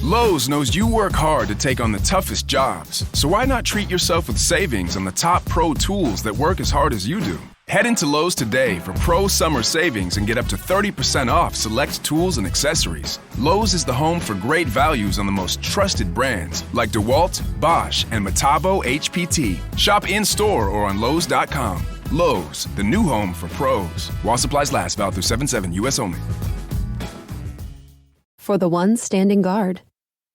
Lowe's knows you work hard to take on the toughest jobs, so why not treat yourself with savings on the top pro tools that work as hard as you do? Head into Lowe's today for pro summer savings and get up to 30% off select tools and accessories. Lowe's is the home for great values on the most trusted brands like DeWalt, Bosch, and Metabo HPT. Shop in-store or on Lowes.com. Lowe's, the new home for pros. While supplies last, valid through 7/7, U.S. only. For the ones standing guard,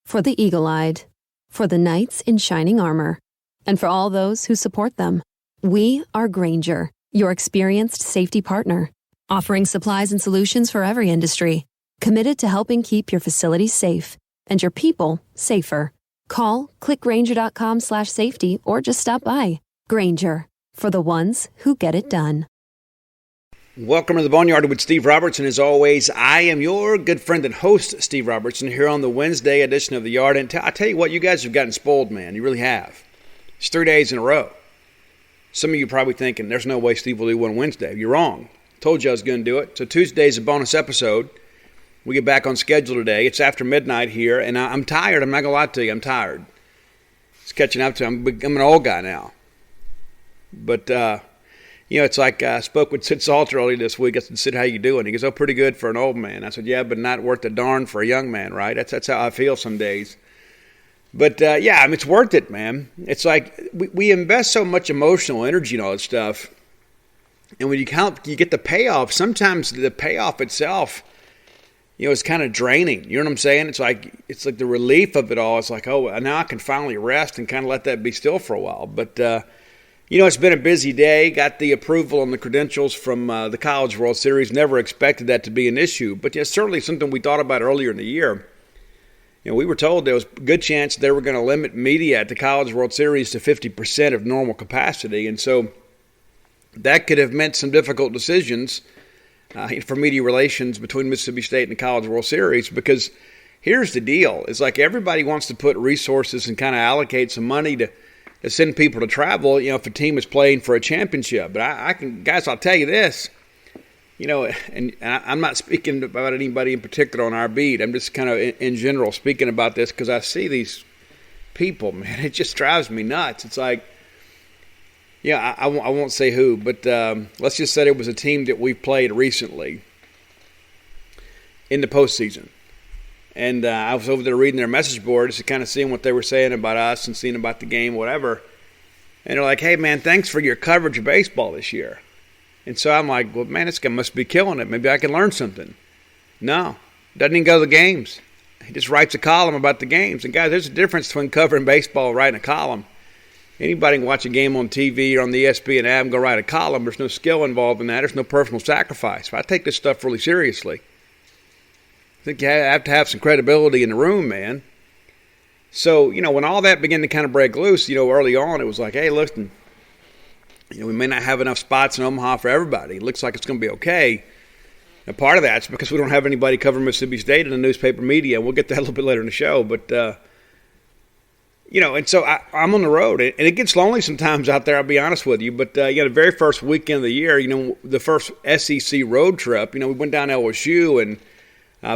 for the eagle-eyed, for the knights in shining armor, and for all those who support them. We are Grainger, your experienced safety partner, offering supplies and solutions for every industry, committed to helping keep your facilities safe and your people safer. Call, click Grainger.com/safety, or just stop by. Grainger, for the ones who get it done. Welcome to the Boneyard with Steve Robertson. As always, I am your good friend and host, Steve Robertson, here on the Wednesday edition of the Yard. And I tell you what, you guys have gotten spoiled, man. You really have. It's 3 days in a row. Some of you probably thinking, there's no way Steve will do one Wednesday. You're wrong. Told you I was going to do it. So Tuesday's a bonus episode. We get back on schedule today. It's after midnight here, and I'm tired. I'm not going to lie to you. I'm tired. It's catching up to I'm an old guy now. But, it's like I spoke with Sid Salter earlier this week. I said, Sid, how you doing? He goes, oh, pretty good for an old man. I said, yeah, but not worth a darn for a young man, right? That's how I feel some days. But, it's worth it, man. It's like we invest so much emotional energy in all this stuff. And when you get the payoff, sometimes the payoff itself, it's kind of draining. You know what I'm saying? It's like the relief of it all. It's like, oh, now I can finally rest and kind of let that be still for a while. But, it's been a busy day. Got the approval on the credentials from the College World Series. Never expected that to be an issue. But certainly something we thought about earlier in the year. We were told there was a good chance they were going to limit media at the College World Series to 50% of normal capacity. And so that could have meant some difficult decisions for media relations between Mississippi State and the College World Series. Because here's the deal. It's like everybody wants to put resources and kind of allocate some money to send people to travel, if a team is playing for a championship. But I'll tell you this, and I'm not speaking about anybody in particular on our beat. I'm just kind of in general speaking about this because I see these people, man. It just drives me nuts. It's like, I won't say who, but let's just say it was a team that we played recently in the postseason. And I was over there reading their message board just to kind of seeing what they were saying about us and seeing about the game, whatever. And they're like, hey, man, thanks for your coverage of baseball this year. And so I'm like, well, man, this guy must be killing it. Maybe I can learn something. No, doesn't even go to the games. He just writes a column about the games. And, guys, there's a difference between covering baseball and writing a column. Anybody can watch a game on TV or on the ESPN app and go write a column. There's no skill involved in that. There's no personal sacrifice. But I take this stuff really seriously. I think you have to have some credibility in the room, man. So, when all that began to kind of break loose, early on, it was like, hey, listen, we may not have enough spots in Omaha for everybody. It looks like it's going to be okay. And part of that's because we don't have anybody covering Mississippi State in the newspaper media. We'll get that a little bit later in the show. But, and so I'm on the road. And it gets lonely sometimes out there, I'll be honest with you. But, the very first weekend of the year, the first SEC road trip, we went down to LSU and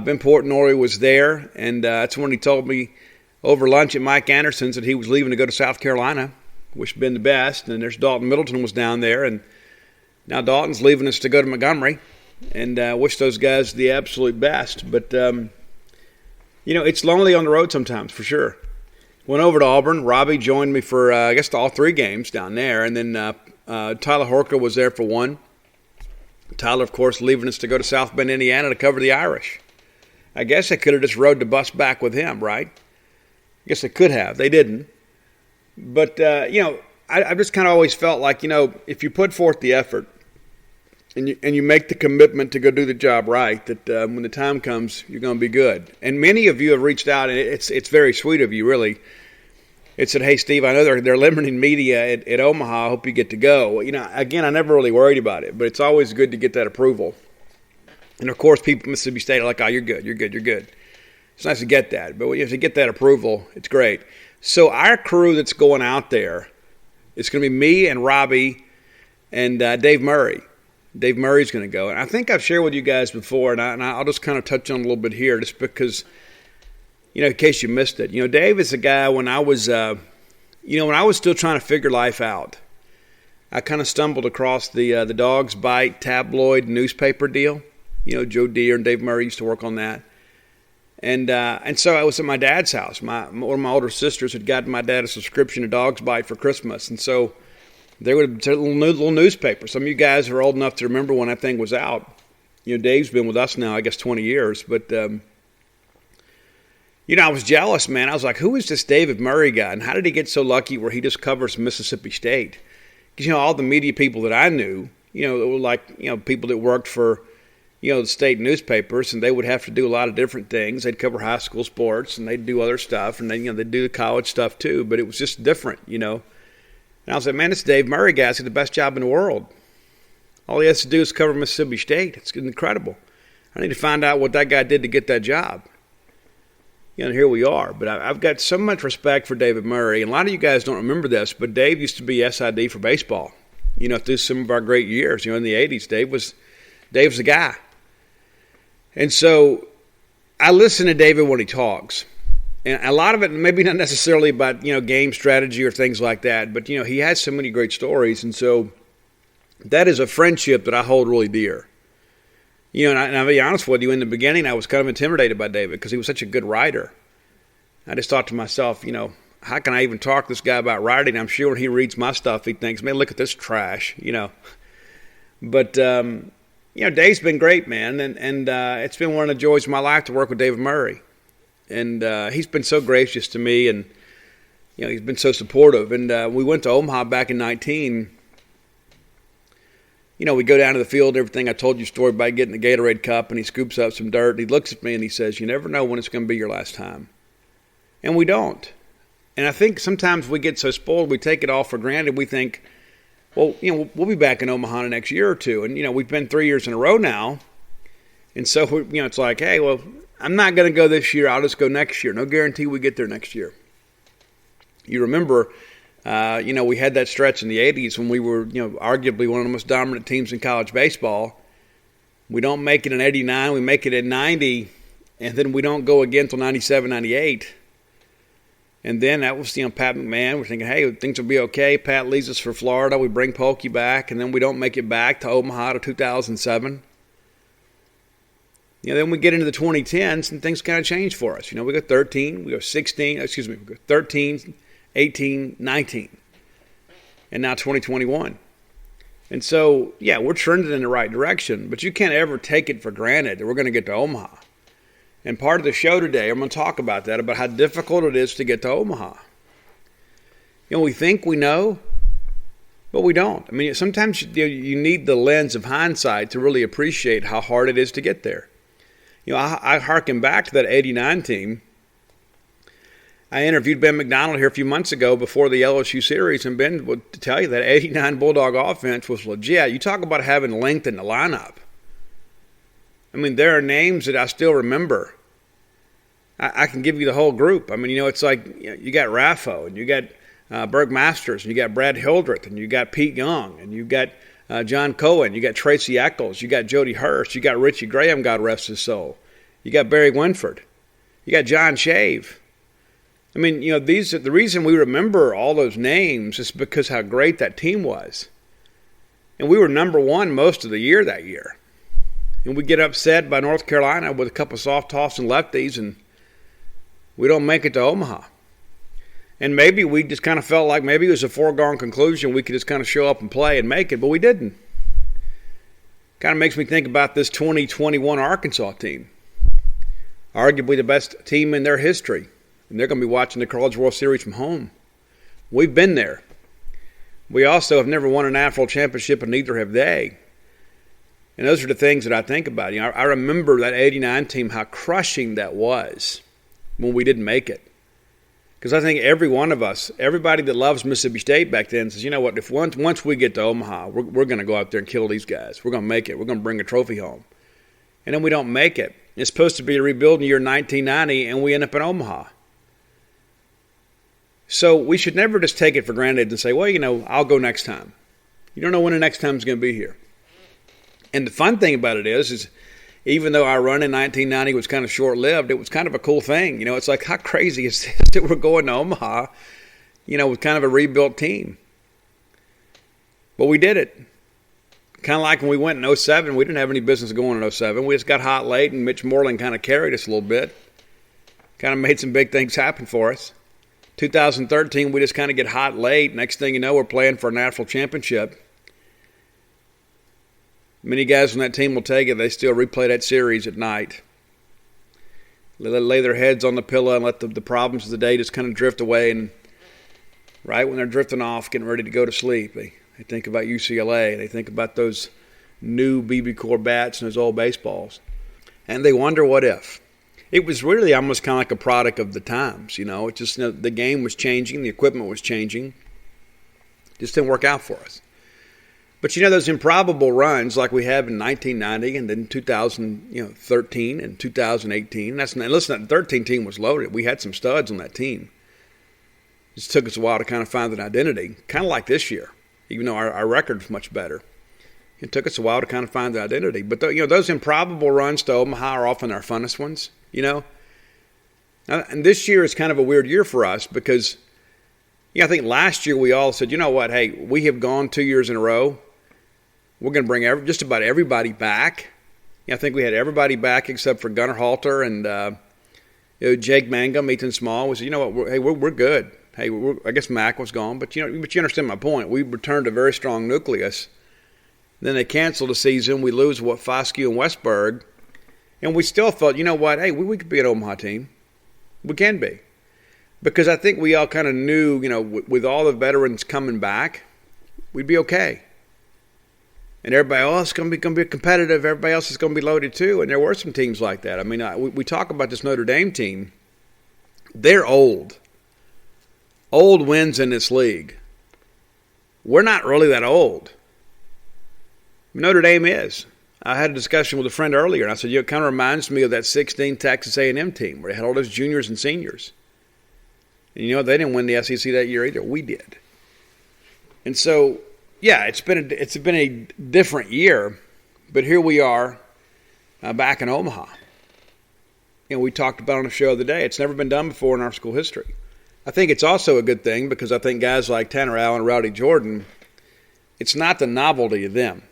Ben Portnoy was there, and that's when he told me over lunch at Mike Anderson's that he was leaving to go to South Carolina. Wish Ben the best. And there's Dalton Middleton was down there, and now Dalton's leaving us to go to Montgomery, and wish those guys the absolute best. But, it's lonely on the road sometimes, for sure. Went over to Auburn. Robbie joined me for, all three games down there, and then Tyler Horka was there for one. Tyler, of course, leaving us to go to South Bend, Indiana to cover the Irish. I guess I could have just rode the bus back with him, right? I guess I could have. They didn't. But, I just kind of always felt like, if you put forth the effort and you make the commitment to go do the job right, that when the time comes, you're going to be good. And many of you have reached out, and it's very sweet of you, really. It said, hey, Steve, I know they're limiting media at Omaha. I hope you get to go. Again, I never really worried about it, but it's always good to get that approval. And, of course, people in Mississippi State are like, oh, you're good. It's nice to get that. But if you get that approval, it's great. So our crew that's going out there, it's going to be me and Robbie and Dave Murray. Dave Murray's going to go. And I think I've shared with you guys before, and I'll just kind of touch on a little bit here just because, in case you missed it. Dave is a guy when I was, when I was still trying to figure life out, I kind of stumbled across the Dog's Bite tabloid newspaper deal. Joe Deere and Dave Murray used to work on that. And so I was at my dad's house. One of my older sisters had gotten my dad a subscription to Dog's Bite for Christmas. And so there would be a little newspaper. Some of you guys are old enough to remember when that thing was out. Dave's been with us now, I guess, 20 years. But, I was jealous, man. I was like, who is this David Murray guy? And how did he get so lucky where he just covers Mississippi State? Because, all the media people that I knew, it were like, people that worked for, the state newspapers, and they would have to do a lot of different things. They'd cover high school sports, and they'd do other stuff, and then, they'd do the college stuff too, but it was just different, And I was like, man, this Dave Murray guy's got the best job in the world. All he has to do is cover Mississippi State. It's incredible. I need to find out what that guy did to get that job. And here we are. But I've got so much respect for David Murray. And a lot of you guys don't remember this, but Dave used to be SID for baseball. Through some of our great years. In the 80s, Dave's the guy. And so I listen to David when he talks. And a lot of it, maybe not necessarily about, game strategy or things like that, but, he has so many great stories. And so that is a friendship that I hold really dear. And I'll be honest with you, in the beginning, I was kind of intimidated by David because he was such a good writer. I just thought to myself, how can I even talk to this guy about writing? I'm sure when he reads my stuff, he thinks, man, look at this trash, But, Dave's been great, man, and it's been one of the joys of my life to work with David Murray. And he's been so gracious to me, and, he's been so supportive. And we went to Omaha back in 19. We go down to the field and everything. I told you a story about getting the Gatorade cup, and he scoops up some dirt. And he looks at me and he says, you never know when it's going to be your last time. And we don't. And I think sometimes we get so spoiled, we take it all for granted. We think, well, we'll be back in Omaha the next year or two. And, we've been 3 years in a row now. And so, it's like, hey, well, I'm not going to go this year. I'll just go next year. No guarantee we get there next year. You remember, we had that stretch in the 80s when we were, arguably one of the most dominant teams in college baseball. We don't make it in 89. We make it in 90. And then we don't go again until 97, 98. And then that was, Pat McMahon. We're thinking, hey, things will be okay. Pat leaves us for Florida. We bring Pokey back. And then we don't make it back to Omaha to 2007. Then we get into the 2010s and things kind of change for us. We go 13, we go 16, we go 13, 18, 19, and now 2021. And so, we're trending in the right direction, but you can't ever take it for granted that we're going to get to Omaha. And part of the show today, I'm going to talk about that, about how difficult it is to get to Omaha. We think we know, but we don't. I mean, sometimes you need the lens of hindsight to really appreciate how hard it is to get there. I harken back to that 89 team. I interviewed Ben McDonald here a few months ago before the LSU series, and Ben would tell you that 89 Bulldog offense was legit. You talk about having length in the lineup. I mean, there are names that I still remember. I can give you the whole group. I mean, it's like you got Raffo, and you got Berg Masters, and you got Brad Hildreth, and you got Pete Young, and you got John Cohen, you got Tracy Eccles, you got Jody Hurst, you got Richie Graham, God rest his soul. You got Barry Winford. You got John Shave. I mean, the reason we remember all those names is because how great that team was. And we were number one most of the year that year. And we get upset by North Carolina with a couple soft tossing lefties, and we don't make it to Omaha. And maybe we just kind of felt like maybe it was a foregone conclusion. We could just kind of show up and play and make it, but we didn't. Kind of makes me think about this 2021 Arkansas team. Arguably the best team in their history. And they're going to be watching the College World Series from home. We've been there. We also have never won a national championship, and neither have they. And those are the things that I think about. I remember that 89 team, how crushing that was when we didn't make it. Because I think every one of us, everybody that loves Mississippi State back then says, you know what, if once we get to Omaha, we're going to go out there and kill these guys. We're going to make it. We're going to bring a trophy home. And then we don't make it. It's supposed to be a rebuilding year 1990, and we end up in Omaha. So we should never just take it for granted and say, well, I'll go next time. You don't know when the next time is going to be here. And the fun thing about it is even though our run in 1990 was kind of short-lived, it was kind of a cool thing. It's like, how crazy is this that we're going to Omaha, with kind of a rebuilt team? But we did it. Kind of like when we went in 07, we didn't have any business going in 07. We just got hot late, and Mitch Moreland kind of carried us a little bit. Kind of made some big things happen for us. 2013, we just kind of get hot late. Next thing you know, we're playing for a national championship. Many guys on that team will tell you they still replay that series at night. They lay their heads on the pillow and let the problems of the day just kind of drift away. And right when they're drifting off, getting ready to go to sleep, they think about UCLA. They think about those new BB Core bats and those old baseballs. And they wonder what if. It was really almost kind of like a product of the times, It just, the game was changing, the equipment was changing. It just didn't work out for us. But, those improbable runs like we have in 1990 and then 2013 and 2018. Listen, that 13 team was loaded. We had some studs on that team. It just took us a while to kind of find an identity, kind of like this year, even though our record was much better. It took us a while to kind of find the identity. But, those improbable runs to Omaha are often our funnest ones, And this year is kind of a weird year for us because, I think last year we all said, you know what, hey, we have gone 2 years in a row. We're going to bring just about everybody back. I think we had everybody back except for Gunnar Halter and Jake Mangum, Ethan Small. We said, we're good. Hey, I guess Mac was gone, but you understand my point. We returned a very strong nucleus. Then they canceled the season. We lose Foscue and Westberg, and we still felt, hey, we could be an Omaha team. We can be, because I think we all kind of knew, with all the veterans coming back, we'd be okay. And everybody, it's going to be competitive. Everybody else is going to be loaded too. And there were some teams like that. I mean, we talk about this Notre Dame team. They're old. Old wins in this league. We're not really that old. Notre Dame is. I had a discussion with a friend earlier, and I said, it kind of reminds me of that 16 Texas A&M team where they had all those juniors and seniors. And they didn't win the SEC that year either. We did. And so, yeah, it's been a different year, but here we are back in Omaha. We talked about on the show the other day, it's never been done before in our school history. I think it's also a good thing because I think guys like Tanner Allen and Rowdy Jordan, it's not the novelty of them.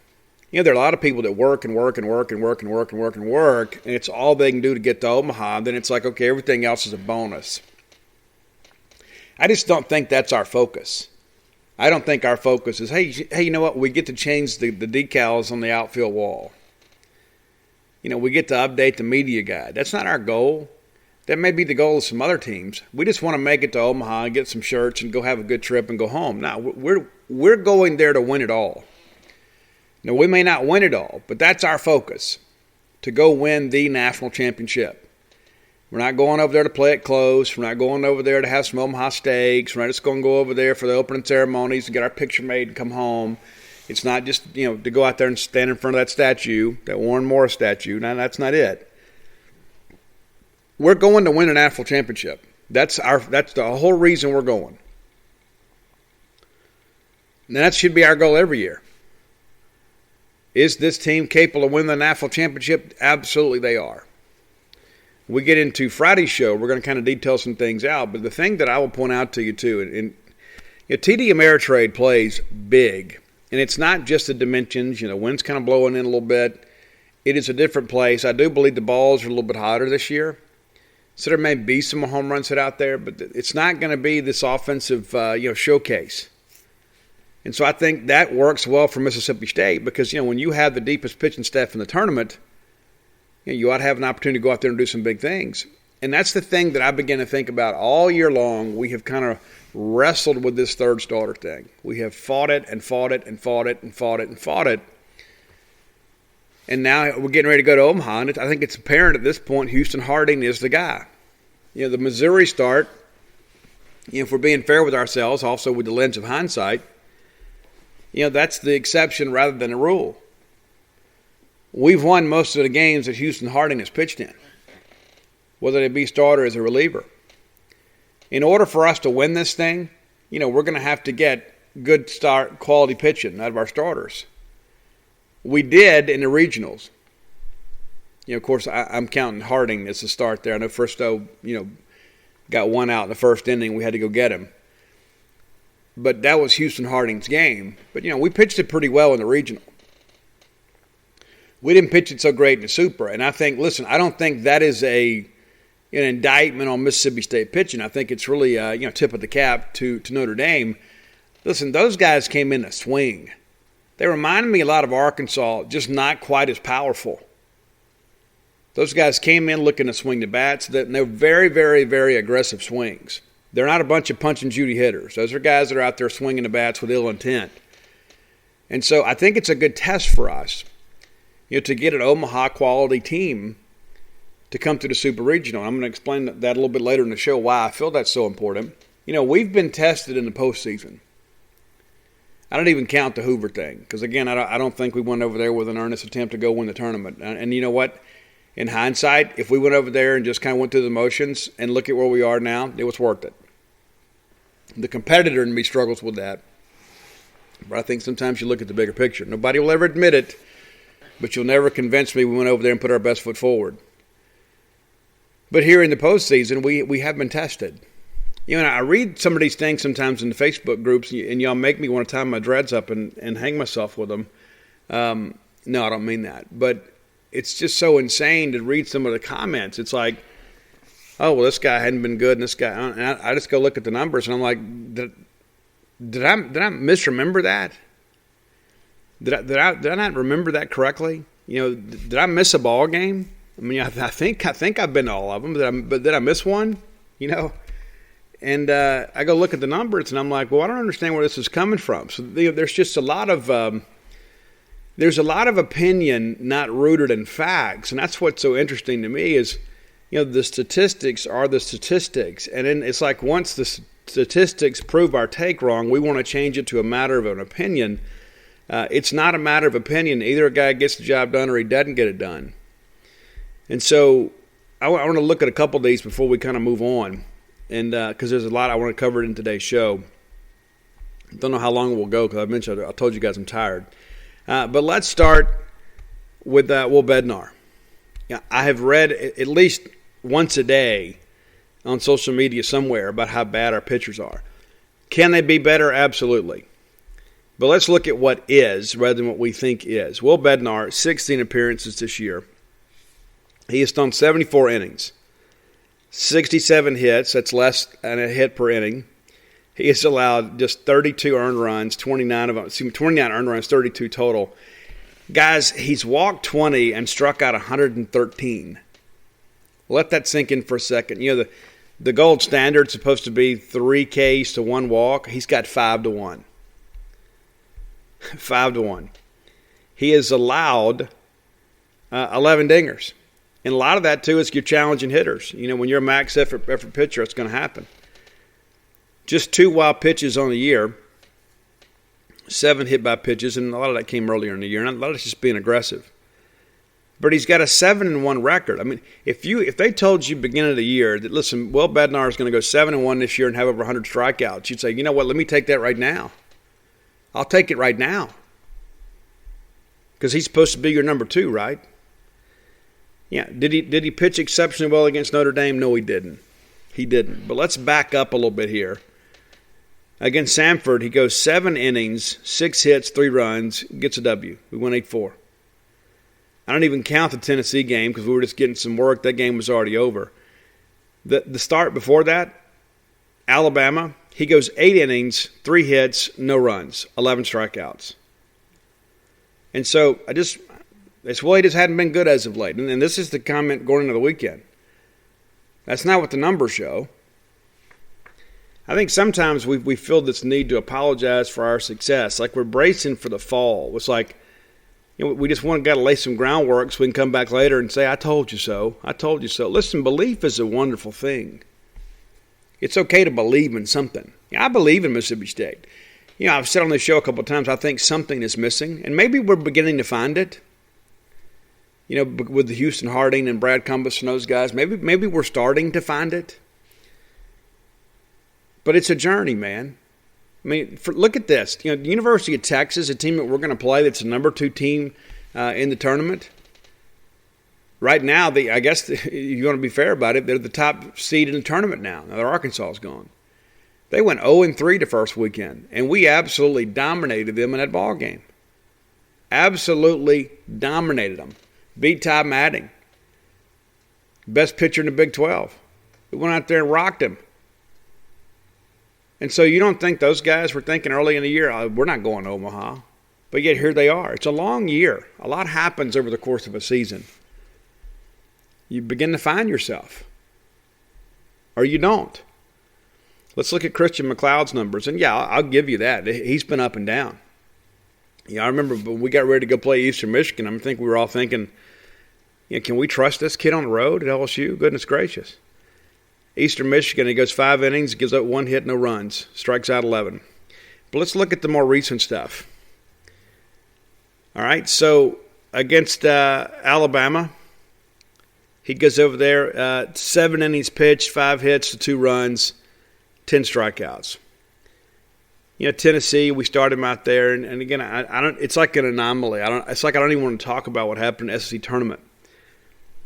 There are a lot of people that work and work and work and work and work and work and work, and it's all they can do to get to Omaha. And then it's like, okay, everything else is a bonus. I just don't think that's our focus. I don't think our focus is, hey, you know what? We get to change the decals on the outfield wall. We get to update the media guide. That's not our goal. That may be the goal of some other teams. We just want to make it to Omaha and get some shirts and go have a good trip and go home. Now, we're going there to win it all. Now, we may not win it all, but that's our focus, to go win the national championship. We're not going over there to play it close. We're not going over there to have some Omaha steaks. We're not just going to go over there for the opening ceremonies and get our picture made and come home. It's not just, to go out there and stand in front of that statue, that Warren Morris statue. No, that's not it. We're going to win a national championship. That's the whole reason we're going. And that should be our goal every year. Is this team capable of winning the national championship? Absolutely they are. We get into Friday's show, we're going to kind of detail some things out. But the thing that I will point out to you, too, and TD Ameritrade plays big. And it's not just the dimensions. Wind's kind of blowing in a little bit. It is a different place. I do believe the balls are a little bit hotter this year. So there may be some home runs hit out there, but it's not going to be this offensive showcase. And so I think that works well for Mississippi State because, when you have the deepest pitching staff in the tournament, you ought to have an opportunity to go out there and do some big things. And that's the thing that I begin to think about all year long. We have kind of wrestled with this third starter thing. We have fought it and fought it and fought it and fought it and fought it. And now we're getting ready to go to Omaha, and I think it's apparent at this point Houston Harding is the guy. The Missouri start, if we're being fair with ourselves, also with the lens of hindsight, that's the exception rather than the rule. We've won most of the games that Houston Harding has pitched in, whether it be starter as a reliever. In order for us to win this thing, we're going to have to get good quality pitching out of our starters. We did in the regionals. Of course, I'm counting Harding as the start there. I know Fristow, got one out in the first inning. We had to go get him. But that was Houston Harding's game. But, we pitched it pretty well in the regional. We didn't pitch it so great in the Super. And I don't think that is an indictment on Mississippi State pitching. I think it's really, tip of the cap to Notre Dame. Listen, those guys came in a swing. They reminded me a lot of Arkansas, just not quite as powerful. Those guys came in looking to swing the bats. And they're very, very, very aggressive swings. They're not a bunch of punch and Judy hitters. Those are guys that are out there swinging the bats with ill intent. And so I think it's a good test for us, to get an Omaha quality team to come to the Super Regional. I'm going to explain that a little bit later in the show, why I feel that's so important. We've been tested in the postseason. I don't even count the Hoover thing because, again, I don't think we went over there with an earnest attempt to go win the tournament. And you know what? In hindsight, if we went over there and just kind of went through the motions and look at where we are now, it was worth it. The competitor in me struggles with that. But I think sometimes you look at the bigger picture. Nobody will ever admit it, but you'll never convince me we went over there and put our best foot forward. But here in the postseason, we have been tested. And I read some of these things sometimes in the Facebook groups, and y'all make me want to tie my dreads up and hang myself with them. No, I don't mean that. But it's just so insane to read some of the comments. It's like, oh, well, this guy hadn't been good, and this guy. And I just go look at the numbers, and I'm like, did I misremember that? Did I not remember that correctly? Did I miss a ball game? I mean, I think I've been to all of them, but did I miss one? And I go look at the numbers, and I'm like, well, I don't understand where this is coming from. So there's just a lot of opinion not rooted in facts, and that's what's so interesting to me is, the statistics are the statistics, and then it's like once the statistics prove our take wrong, we want to change it to a matter of an opinion. It's not a matter of opinion. Either a guy gets the job done or he doesn't get it done. And so I want to look at a couple of these before we kind of move on, and because there's a lot I want to cover in today's show. Don't know how long we'll go because I told you guys I'm tired. But let's start with Will Bednar. I have read at least once a day on social media somewhere about how bad our pitchers are. Can they be better? Absolutely. But let's look at what is rather than what we think is. Will Bednar, 16 appearances this year. He has thrown 74 innings, 67 hits. That's less than a hit per inning. He has allowed just 32 earned runs, 29 earned runs, 32 total. Guys, he's walked 20 and struck out 113. Let that sink in for a second. The gold standard is supposed to be 3 Ks to 1 walk. He's got 5 to 1. 5 to 1. He has allowed 11 dingers. And a lot of that, too, is your challenging hitters. When you're a max effort pitcher, it's going to happen. Just 2 wild pitches on the year, 7 hit by pitches, and a lot of that came earlier in the year. And a lot of it's just being aggressive. But he's got a 7-1 record. I mean, if they told you beginning of the year that, listen, Will Bednar is going to go 7-1 this year and have over 100 strikeouts, you'd say, you know what, let me take that right now. I'll take it right now. Because he's supposed to be your number 2, right? Yeah. Did he pitch exceptionally well against Notre Dame? No, he didn't. He didn't. But let's back up a little bit here. Against Samford, he goes 7 innings, 6 hits, 3 runs, gets a W. We won 8-4. I don't even count the Tennessee game because we were just getting some work. That game was already over. The start before that, Alabama, he goes 8 innings, 3 hits, no runs, 11 strikeouts. And so he just hadn't been good as of late. And this is the comment going into the weekend. That's not what the numbers show. I think sometimes we feel this need to apologize for our success, like we're bracing for the fall. It's like, we just got to lay some groundwork so we can come back later and say, I told you so. I told you so. Listen, belief is a wonderful thing. It's okay to believe in something. I believe in Mississippi State. I've said on this show a couple of times, I think something is missing, and maybe we're beginning to find it. With the Houston Harding and Brad Cumbus and those guys, maybe we're starting to find it. But it's a journey, man. I mean, look at this. The University of Texas, a team that we're going to play that's the number 2 team in the tournament. right now, I guess you're going to be fair about it, they're the top seed in the tournament now. Now, Arkansas is gone. They went 0-3 the first weekend, and we absolutely dominated them in that ball game. Absolutely dominated them. Beat Todd Madding. Best pitcher in the Big 12. We went out there and rocked him. And so you don't think those guys were thinking early in the year, we're not going to Omaha. But yet here they are. It's a long year. A lot happens over the course of a season. You begin to find yourself. Or you don't. Let's look at Christian McLeod's numbers. And yeah, I'll give you that. He's been up and down. I remember when we got ready to go play Eastern Michigan, I think we were all thinking, can we trust this kid on the road at LSU? Goodness gracious. Eastern Michigan, he goes 5 innings, gives up 1 hit, no runs, strikes out 11. But let's look at the more recent stuff. All right, so against Alabama, he goes over there, 7 innings pitched, 5 hits, 2 runs, 10 strikeouts. Tennessee, we started him out there, and again, I don't. It's like an anomaly. It's like I don't even want to talk about what happened in the SEC tournament.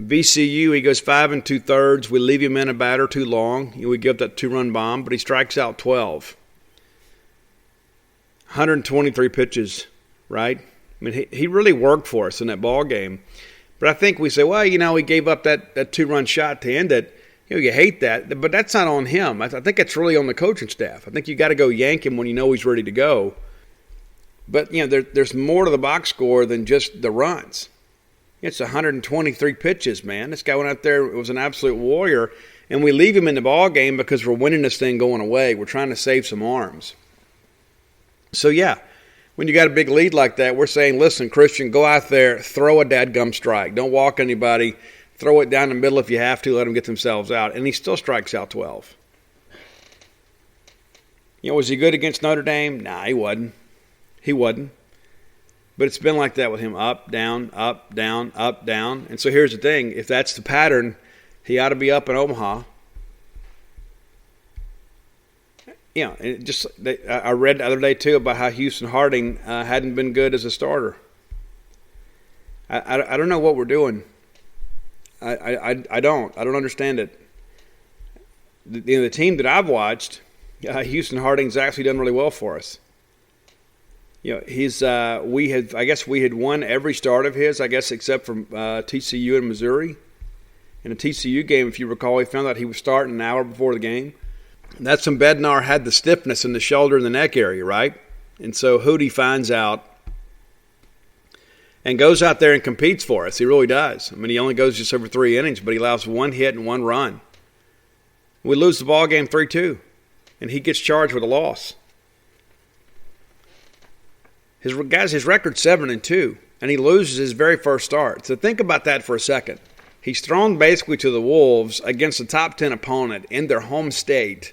VCU, he goes 5 2/3. We leave him in a batter too long. We give up that 2-run bomb, but he strikes out 12. 123 pitches, right? I mean, he really worked for us in that ball game. But I think we say, well, he gave up that 2-run shot to end it. You hate that, but that's not on him. I think it's really on the coaching staff. I think you got to go yank him when you know he's ready to go. But, there's more to the box score than just the runs. It's 123 pitches, man. This guy went out there, was an absolute warrior, and we leave him in the ball game because we're winning this thing going away. We're trying to save some arms. So, yeah, when you got a big lead like that, we're saying, listen, Christian, go out there, throw a dadgum strike. Don't walk anybody. Throw it down the middle if you have to. Let them get themselves out. And he still strikes out 12. Was he good against Notre Dame? Nah, he wasn't. He wasn't. But it's been like that with him. Up, down, up, down, up, down. And so here's the thing. If that's the pattern, he ought to be up in Omaha. I read the other day, too, about how Houston Harding hadn't been good as a starter. I don't know what we're doing. I don't understand it. The team that I've watched, Houston Harding's actually done really well for us. We had won every start of his, except for TCU and Missouri. In the TCU game, if you recall, he found out he was starting an hour before the game. That's when Bednar had the stiffness in the shoulder and the neck area, right? And so Hootie finds out and goes out there and competes for us. He really does. I mean, he only goes just over 3 innings, but he allows 1 hit and 1 run. We lose the ball game 3-2, and he gets charged with a loss. His record's 7-2, and he loses his very first start. So think about that for a second. He's thrown basically to the Wolves against a top 10 opponent in their home state,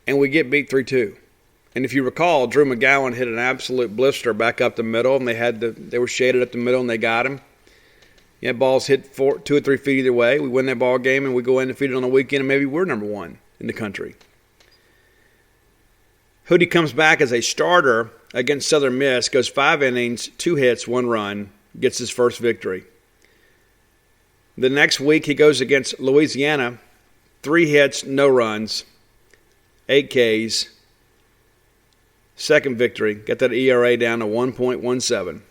and we get beat 3-2. And if you recall, Drew McGowan hit an absolute blister back up the middle, and they were shaded up the middle, and they got him. Balls hit 2 or 3 feet either way. We win that ball game, and we go undefeated on the weekend, and maybe we're number 1 in the country. Hootie comes back as a starter against Southern Miss, goes 5 innings, 2 hits, 1 run, gets his first victory. The next week, he goes against Louisiana, 3 hits, no runs, 8 Ks. Second victory. Got that ERA down to 1.17.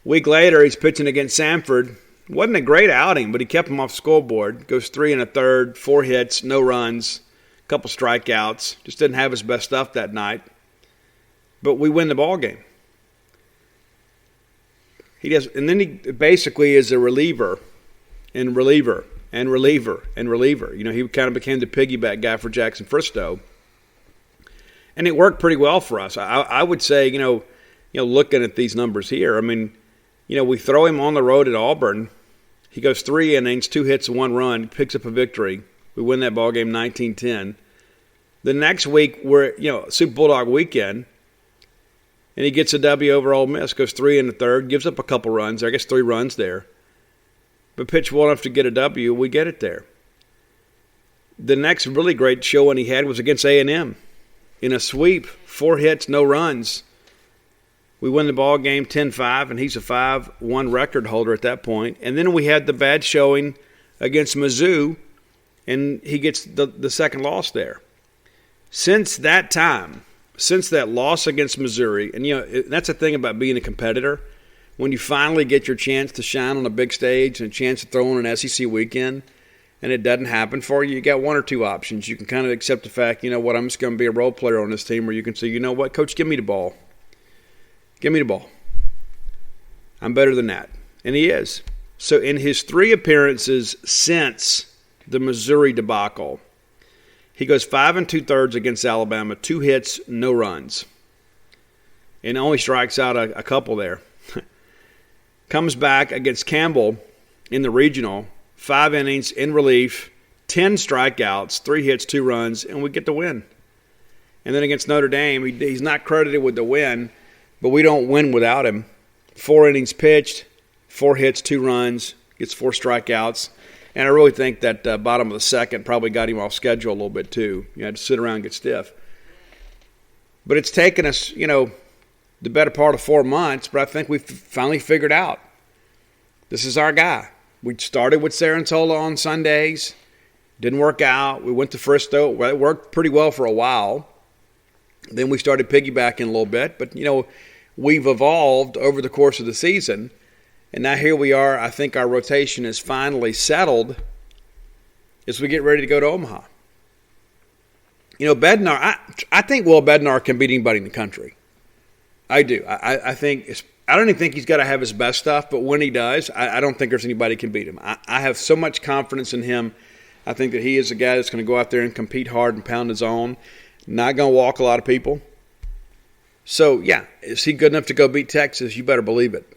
Week later, he's pitching against Samford. Wasn't a great outing, but he kept him off scoreboard. Goes 3 1/3, 4 hits, no runs, a couple strikeouts. Just didn't have his best stuff that night. But we win the ball game. He does, and then he basically is a reliever and reliever and reliever and reliever. He kind of became the piggyback guy for Jackson Fristow. And it worked pretty well for us. I would say, looking at these numbers here, I mean, we throw him on the road at Auburn. He goes 3 innings, 2 hits, 1 run, picks up a victory. We win that ball game 19-10. The next week, we're, Super Bulldog weekend, and he gets a W over Ole Miss, goes 3 1/3, gives up a couple runs, 3 runs there. But pitched well enough to get a W, we get it there. The next really great showing he had was against A&M. In a sweep, 4 hits, no runs. We win the ball game 10-5, and he's a 5-1 record holder at that point. And then we had the bad showing against Mizzou, and he gets the second loss there. Since that time, since that loss against Missouri, and that's the thing about being a competitor, when you finally get your chance to shine on a big stage and a chance to throw in an SEC weekend, and it doesn't happen for you, you got one or two options. You can kind of accept the fact, I'm just going to be a role player on this team, or you can say, you know what, Coach, give me the ball. Give me the ball. I'm better than that. And he is. So in his 3 appearances since the Missouri debacle, he goes 5 2/3 against Alabama, 2 hits, no runs. And only strikes out a couple there. Comes back against Campbell in the regional, 5 innings in relief, 10 strikeouts, 3 hits, 2 runs, and we get the win. And then against Notre Dame, he's not credited with the win, but we don't win without him. 4 innings pitched, 4 hits, 2 runs, gets 4 strikeouts. And I really think that bottom of the second probably got him off schedule a little bit too. You had to sit around and get stiff. But it's taken us, the better part of 4 months, but I think we've finally figured out this is our guy. We started with Sarantola on Sundays. Didn't work out. We went to Fristow. Well, it worked pretty well for a while. Then we started piggybacking a little bit. But, we've evolved over the course of the season. And now here we are. I think our rotation is finally settled as we get ready to go to Omaha. Bednar, I think Will Bednar can beat anybody in the country. I do. I don't even think he's got to have his best stuff, but when he does, I don't think there's anybody can beat him. I have so much confidence in him. I think that he is a guy that's going to go out there and compete hard and pound his own. Not going to walk a lot of people. So, yeah, is he good enough to go beat Texas? You better believe it.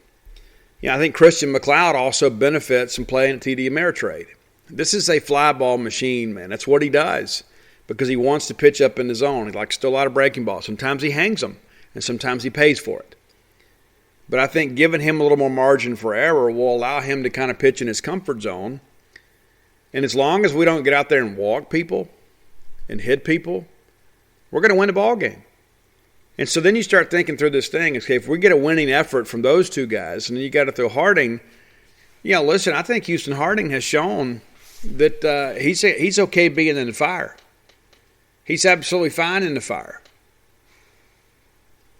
I think Christian McLeod also benefits from playing at TD Ameritrade. This is a fly ball machine, man. That's what he does because he wants to pitch up in the zone. He likes to throw a lot of breaking balls. Sometimes he hangs them, and sometimes he pays for it. But I think giving him a little more margin for error will allow him to kind of pitch in his comfort zone. And as long as we don't get out there and walk people and hit people, we're going to win the ball game. And so then you start thinking through this thing. Okay, if we get a winning effort from those two guys, and then you got to throw Harding. Listen, I think Houston Harding has shown that he's okay being in the fire. He's absolutely fine in the fire.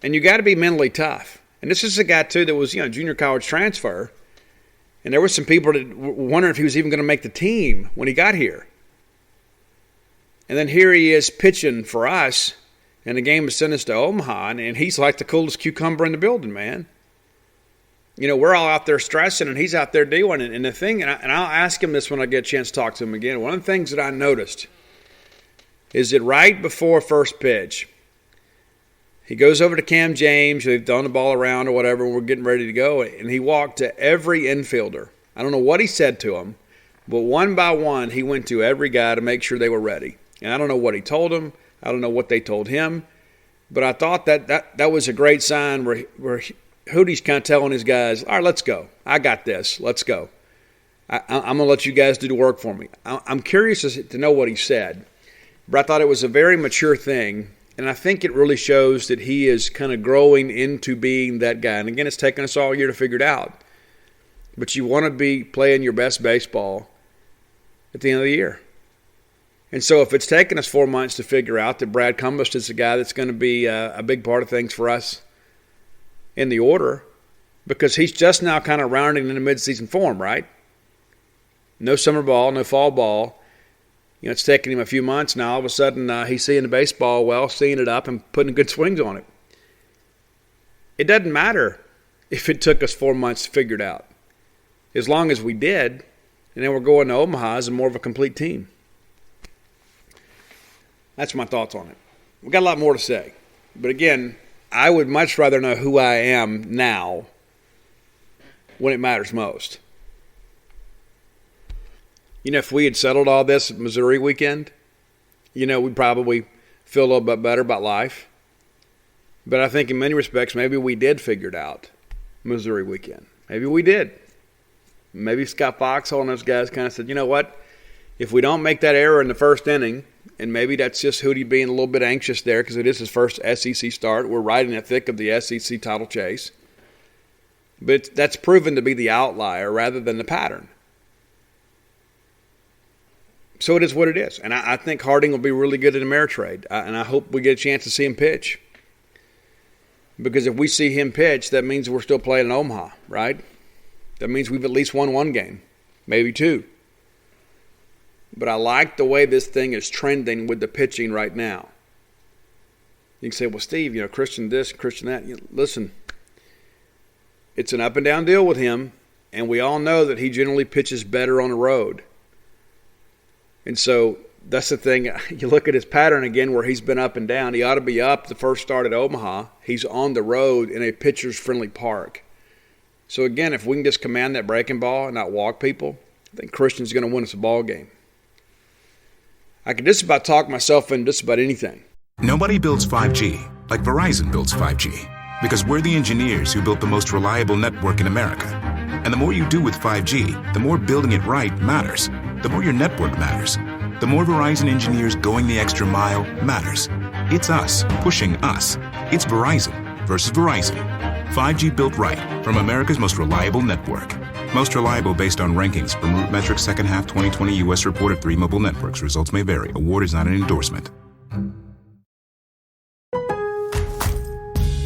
And you got to be mentally tough. And this is a guy, too, that was, junior college transfer. And there were some people that were wondering if he was even going to make the team when he got here. And then here he is pitching for us. And the game has sent us to Omaha, and he's like the coolest cucumber in the building, man. We're all out there stressing, and he's out there doing it. And the thing, and I'll ask him this when I get a chance to talk to him again, one of the things that I noticed is that right before first pitch, he goes over to Cam James, they've thrown the ball around or whatever, and we're getting ready to go, and he walked to every infielder. I don't know what he said to them, but one by one, he went to every guy to make sure they were ready. And I don't know what he told them. I don't know what they told him, but I thought that was a great sign where Hootie's kind of telling his guys, all right, let's go. I got this. Let's go. I'm going to let you guys do the work for me. I'm curious to know what he said, but I thought it was a very mature thing, and I think it really shows that he is kind of growing into being that guy. And again, it's taken us all year to figure it out, but you want to be playing your best baseball at the end of the year. And so if it's taken us 4 months to figure out that Brad Cumbest is the guy that's going to be a big part of things for us in the order, because he's just now kind of rounding into midseason form, right? No summer ball, no fall ball. It's taken him a few months now. All of a sudden, he's seeing the baseball well, seeing it up, and putting good swings on it. It doesn't matter if it took us 4 months to figure it out. As long as we did, and then we're going to Omaha as more of a complete team. That's my thoughts on it. We've got a lot more to say. But again, I would much rather know who I am now when it matters most. If we had settled all this at Missouri weekend, we'd probably feel a little bit better about life. But I think in many respects, maybe we did figure it out Missouri weekend. Maybe we did. Maybe Scott Foxhall and those guys kind of said, you know what? If we don't make that error in the first inning, And maybe that's just Hootie being a little bit anxious there because it is his first SEC start. We're right in the thick of the SEC title chase. But that's proven to be the outlier rather than the pattern. So it is what it is. And I think Harding will be really good in the Ameritrade. And I hope we get a chance to see him pitch. Because if we see him pitch, that means we're still playing in Omaha, right? That means we've at least won one game, maybe two. But I like the way this thing is trending with the pitching right now. You can say, well, Steve, Christian this, Christian that. Listen, it's an up and down deal with him, and we all know that he generally pitches better on the road. And so that's the thing. You look at his pattern again where he's been up and down. He ought to be up the first start at Omaha. He's on the road in a pitcher's friendly park. So again, if we can just command that breaking ball and not walk people, I think Christian's going to win us a ball game. I can just about talk myself into just about anything. Nobody builds 5G like Verizon builds 5G because we're the engineers who built the most reliable network in America. And the more you do with 5G, the more building it right matters. The more your network matters. The more Verizon engineers going the extra mile matters. It's us pushing us. It's Verizon versus Verizon. 5G built right from America's most reliable network. Most reliable based on rankings from Root Metrics second half 2020 U.S. report of 3 mobile networks. Results may vary. Award is not an endorsement.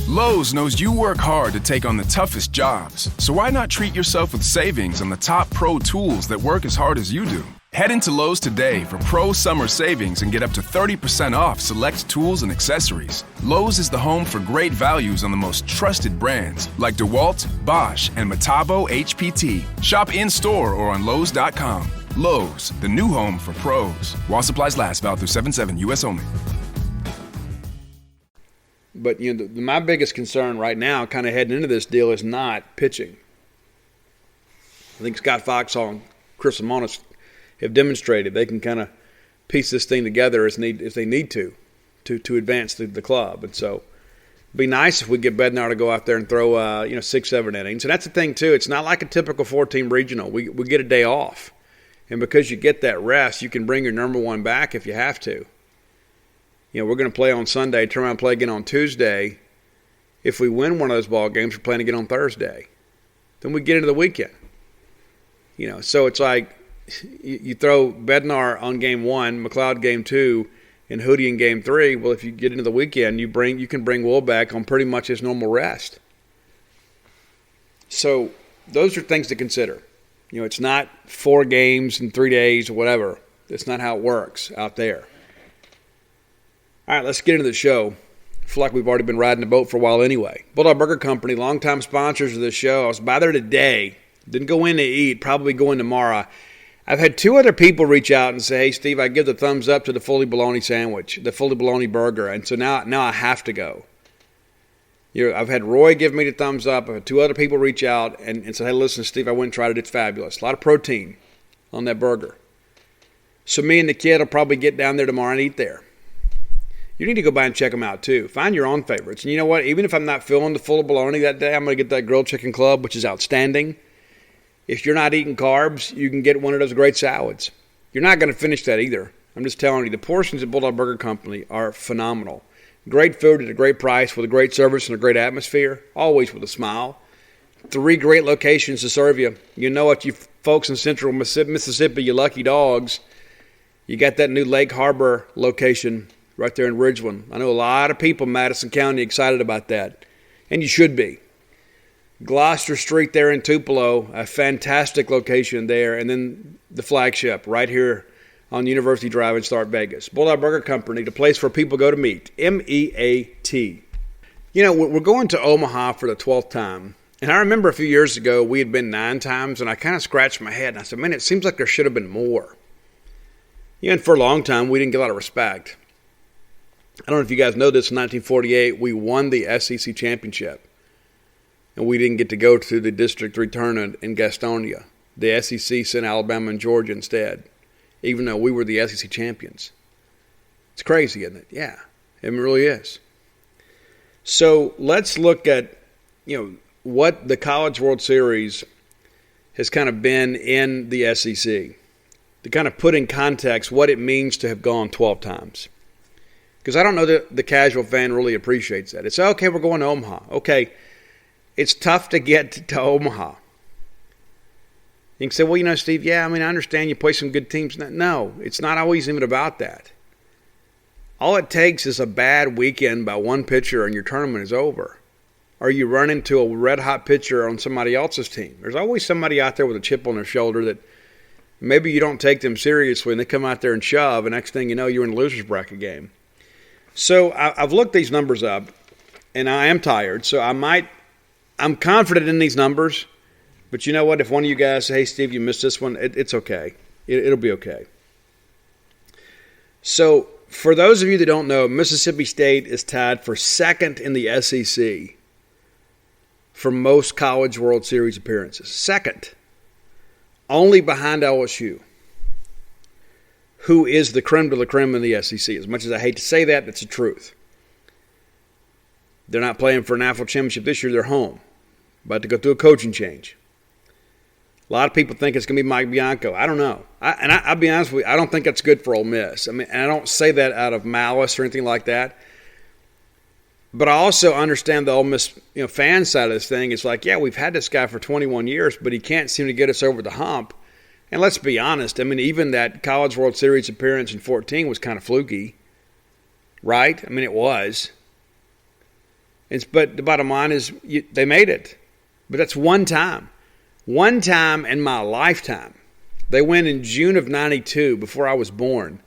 Lowe's knows you work hard to take on the toughest jobs. So why not treat yourself with savings on the top pro tools that work as hard as you do? Head into Lowe's today for pro summer savings and get up to 30% off select tools and accessories. Lowe's is the home for great values on the most trusted brands like DeWalt, Bosch, and Metabo HPT. Shop in-store or on Lowes.com. Lowe's, the new home for pros. While supplies last, valid through 7/7, U.S. only. But my biggest concern right now, kind of heading into this deal, is not pitching. I think Scott Foxhall and Chris Lemonis have demonstrated they can kind of piece this thing together as they need to advance the club. And so it'd be nice if we get Bednar to go out there and throw 6-7 innings. And that's the thing too. It's not like a typical 4-team regional. We get a day off, and because you get that rest, you can bring your number one back if you have to. We're going to play on Sunday, turn around and play again on Tuesday. If we win one of those ball games, we're playing again on Thursday. Then we get into the weekend. So it's like you throw Bednar on game 1, McLeod game 2, and Hootie in game 3. Well, if you get into the weekend, you can bring Will back on pretty much his normal rest. So those are things to consider. It's not 4 games in 3 days or whatever. That's not how it works out there. All right, let's get into the show. I feel like we've already been riding the boat for a while anyway. Bulldog Burger Company, longtime sponsors of this show. I was by there today. Didn't go in to eat, probably go in tomorrow. I've had 2 other people reach out and say, hey, Steve, I give the thumbs up to the fully bologna sandwich, the fully bologna burger, and so now I have to go. I've had Roy give me the thumbs up. I've had 2 other people reach out and say, hey, listen, Steve, I went and tried it. It's fabulous. A lot of protein on that burger. So me and the kid will probably get down there tomorrow and eat there. You need to go by and check them out, too. Find your own favorites. And you know what? Even if I'm not feeling the full bologna that day, I'm going to get that grilled chicken club, which is outstanding. If you're not eating carbs, you can get one of those great salads. You're not going to finish that either. I'm just telling you, the portions at Bulldog Burger Company are phenomenal. Great food at a great price with a great service and a great atmosphere, always with a smile. 3 great locations to serve you. You know what, you folks in central Mississippi, you lucky dogs. You got that new Lake Harbor location right there in Ridgeland. I know a lot of people in Madison County excited about that, and you should be. Gloucester Street there in Tupelo, a fantastic location there, and then the flagship right here on University Drive in Start Vegas. Bulldog Burger Company, the place where people go to meet, MEAT. We're going to Omaha for the 12th time, and I remember a few years ago we had been 9 times, and I kind of scratched my head, and I said, man, it seems like there should have been more. And for a long time, we didn't get a lot of respect. I don't know if you guys know this, in 1948, we won the SEC championship. And we didn't get to go to the District 3 tournament in Gastonia. The SEC sent Alabama and Georgia instead, even though we were the SEC champions. It's crazy, isn't it? Yeah, it really is. So let's look at, what the College World Series has kind of been in the SEC. to kind of put in context what it means to have gone 12 times. Because I don't know that the casual fan really appreciates that. It's, okay, we're going to Omaha. Okay, it's tough to get to Omaha. You can say, well, Steve, I understand you play some good teams. No, it's not always even about that. All it takes is a bad weekend by one pitcher and your tournament is over. Or you run into a red-hot pitcher on somebody else's team. There's always somebody out there with a chip on their shoulder that maybe you don't take them seriously and they come out there and shove, and next thing you know, you're in a loser's bracket game. So I've looked these numbers up, and I am tired. So I'm confident in these numbers, but you know what? If one of you guys say, hey, Steve, you missed this one, it's okay. It'll be okay. So for those of you that don't know, Mississippi State is tied for second in the SEC for most College World Series appearances. Second. Only behind LSU, who is the creme de la creme in the SEC. As much as I hate to say that, that's the truth. They're not playing for a national championship this year. They're home. About to go through a coaching change. A lot of people think it's going to be Mike Bianco. I don't know. I'll be honest with you, I don't think that's good for Ole Miss. And I don't say that out of malice or anything like that. But I also understand the Ole Miss fan side of this thing. It's like, we've had this guy for 21 years, but he can't seem to get us over the hump. And let's be honest. Even that College World Series appearance in 2014 was kind of fluky, right? It was. But the bottom line is they made it. But that's one time. One time in my lifetime. They went in June of 92, before I was born.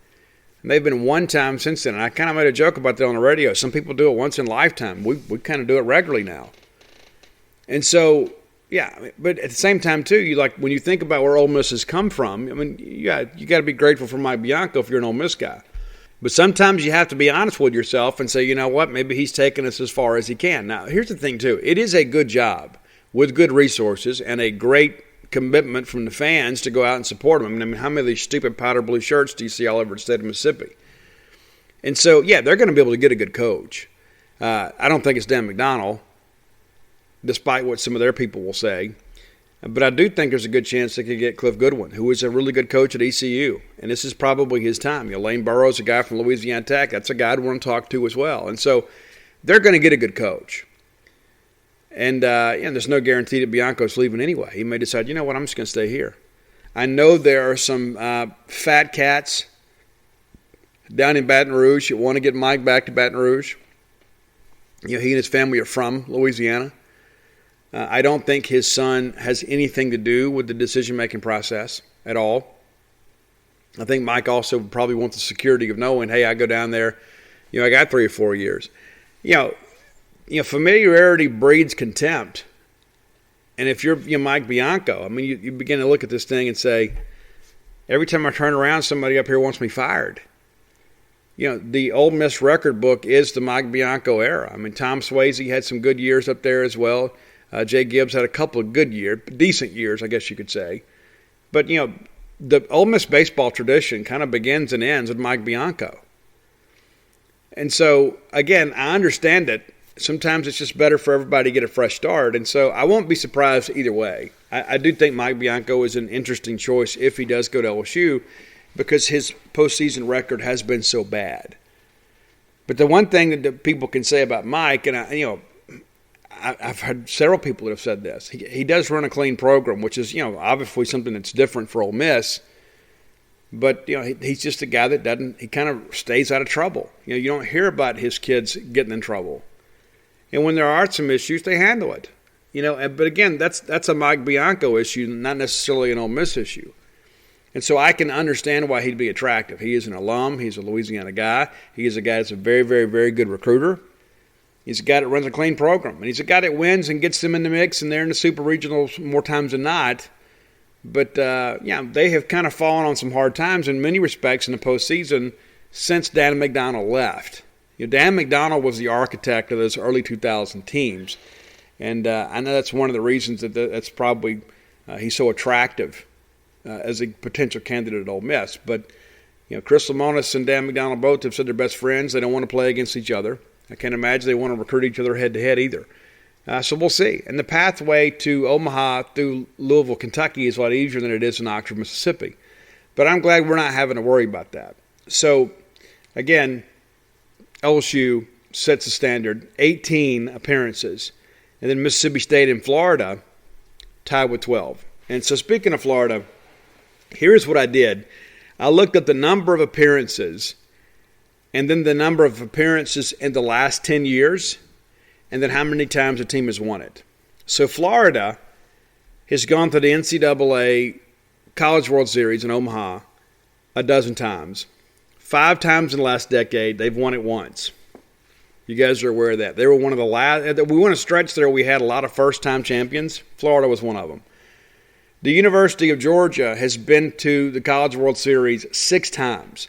And they've been one time since then. And I kind of made a joke about that on the radio. Some people do it once in a lifetime. We kind of do it regularly now. And so, but at the same time, too, when you think about where Ole Miss has come from, you got to be grateful for Mike Bianco if you're an Ole Miss guy. But sometimes you have to be honest with yourself and say, you know what, maybe he's taken us as far as he can. Now, here's the thing, too. It is a good job with good resources and a great commitment from the fans to go out and support them. How many of these stupid powder blue shirts do you see all over the state of Mississippi? And so, they're going to be able to get a good coach. I don't think it's Dan McDonnell, despite what some of their people will say. But I do think there's a good chance they could get Cliff Goodwin, who is a really good coach at ECU. And this is probably his time. Lane Burroughs, a guy from Louisiana Tech, that's a guy I'd want to talk to as well. And so they're going to get a good coach. And there's no guarantee that Bianco's leaving anyway. He may decide, you know what, I'm just going to stay here. I know there are some fat cats down in Baton Rouge that want to get Mike back to Baton Rouge. He and his family are from Louisiana. I don't think his son has anything to do with the decision-making process at all. I think Mike also probably wants the security of knowing, hey, I go down there, I got 3 or 4 years. Familiarity breeds contempt. And if you're Mike Bianco, you begin to look at this thing and say, every time I turn around, somebody up here wants me fired. The Ole Miss record book is the Mike Bianco era. Tom Swayze had some good years up there as well. Jay Gibbs had a couple of good years, decent years, I guess you could say. But, the Ole Miss baseball tradition kind of begins and ends with Mike Bianco. And so, again, I understand it. Sometimes it's just better for everybody to get a fresh start. And so I won't be surprised either way. I do think Mike Bianco is an interesting choice if he does go to LSU because his postseason record has been so bad. But the one thing that people can say about Mike, and I've heard several people that have said this. He does run a clean program, which is, obviously something that's different for Ole Miss. But, he's just a guy that he kind of stays out of trouble. You don't hear about his kids getting in trouble. And when there are some issues, they handle it. But again, that's a Mike Bianco issue, not necessarily an Ole Miss issue. And so I can understand why he'd be attractive. He is an alum. He's a Louisiana guy. He is a guy that's a very, very, very good recruiter. He's a guy that runs a clean program. And he's a guy that wins and gets them in the mix, and they're in the Super Regionals more times than not. But, they have kind of fallen on some hard times in many respects in the postseason since Dan McDonnell left. Dan McDonnell was the architect of those early 2000 teams. And I know that's one of the reasons that's probably he's so attractive as a potential candidate at Ole Miss. But, Chris Lemonis and Dan McDonnell both have said they're best friends. They don't want to play against each other. I can't imagine they want to recruit each other head-to-head either. So we'll see. And the pathway to Omaha through Louisville, Kentucky is a lot easier than it is in Oxford, Mississippi. But I'm glad we're not having to worry about that. So, again, LSU sets the standard, 18 appearances. And then Mississippi State and Florida tied with 12. And so speaking of Florida, here's what I did. I looked at the number of appearances and then the number of appearances in the last 10 years and then how many times a team has won it. So Florida has gone to the NCAA College World Series in Omaha a dozen times. 5 times in the last decade, they've won it once. You guys are aware of that. They were one of the last. We went a stretch there. We had a lot of first-time champions. Florida was one of them. The University of Georgia has been to the College World Series 6 times.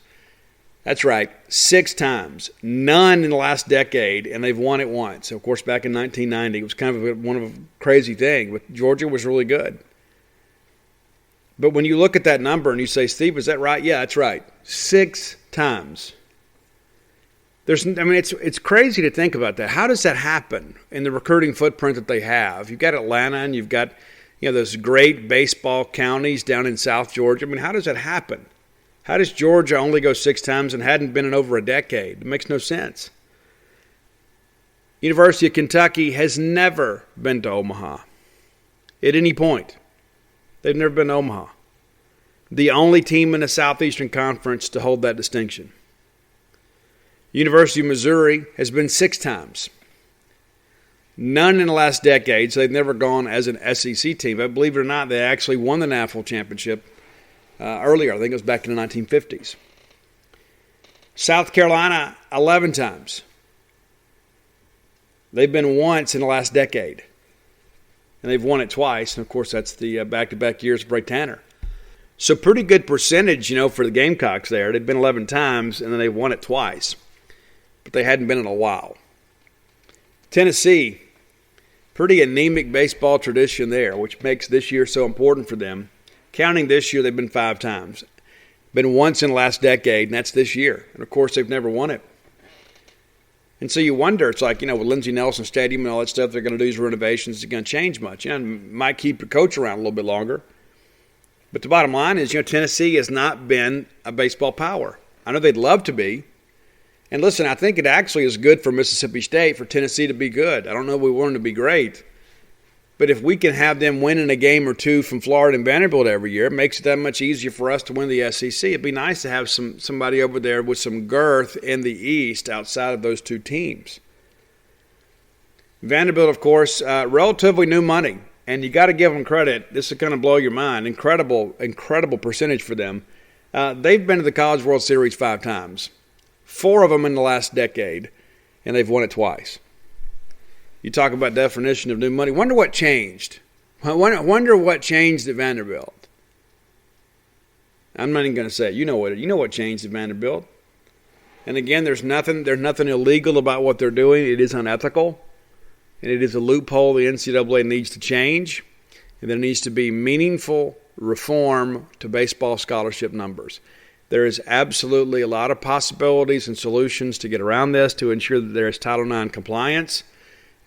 That's right, 6 times. None in the last decade, and they've won it once. Of course, back in 1990, it was kind of one of a crazy thing, but Georgia was really good. But when you look at that number and you say, Steve, is that right? Yeah, that's right. 6 times. It's crazy to think about that. How does that happen in the recruiting footprint that they have? You've got Atlanta and you've got those great baseball counties down in South Georgia. I mean, how does that happen? How does Georgia only go 6 times and hadn't been in over a decade? It makes no sense. University of Kentucky has never been to Omaha at any point. They've never been to Omaha. The only team in the Southeastern Conference to hold that distinction. University of Missouri has been 6 times. None in the last decade, so they've never gone as an SEC team. But believe it or not, they actually won the national championship earlier. I think it was back in the 1950s. South Carolina, 11 times. They've been once in the last decade. And they've won it twice. And, of course, that's the back-to-back years of Bray Tanner. So pretty good percentage, for the Gamecocks there. They've been 11 times, and then they've won it twice. But they hadn't been in a while. Tennessee, pretty anemic baseball tradition there, which makes this year so important for them. Counting this year, they've been 5 times. Been once in the last decade, and that's this year. And, of course, they've never won it. And so you wonder, it's like, with Lindsey Nelson Stadium and all that stuff they're going to do, these renovations, is it going to change much? Might keep your coach around a little bit longer. But the bottom line is, Tennessee has not been a baseball power. I know they'd love to be. And listen, I think it actually is good for Mississippi State for Tennessee to be good. I don't know if we want them to be great. But if we can have them winning a game or two from Florida and Vanderbilt every year, it makes it that much easier for us to win the SEC. It'd be nice to have somebody over there with some girth in the East outside of those 2 teams. Vanderbilt, of course, relatively new money. And you got to give them credit. This is going to blow your mind. Incredible percentage for them. They've been to the College World Series 5 times. 4 of them in the last decade, and they've won it twice. You talk about definition of new money. Wonder what changed. Wonder what changed at Vanderbilt. I'm not even going to say it. You know what changed at Vanderbilt. And again, there's nothing illegal about what they're doing. It is unethical. And it is a loophole the NCAA needs to change. And there needs to be meaningful reform to baseball scholarship numbers. There is absolutely a lot of possibilities and solutions to get around this to ensure that there is Title IX compliance.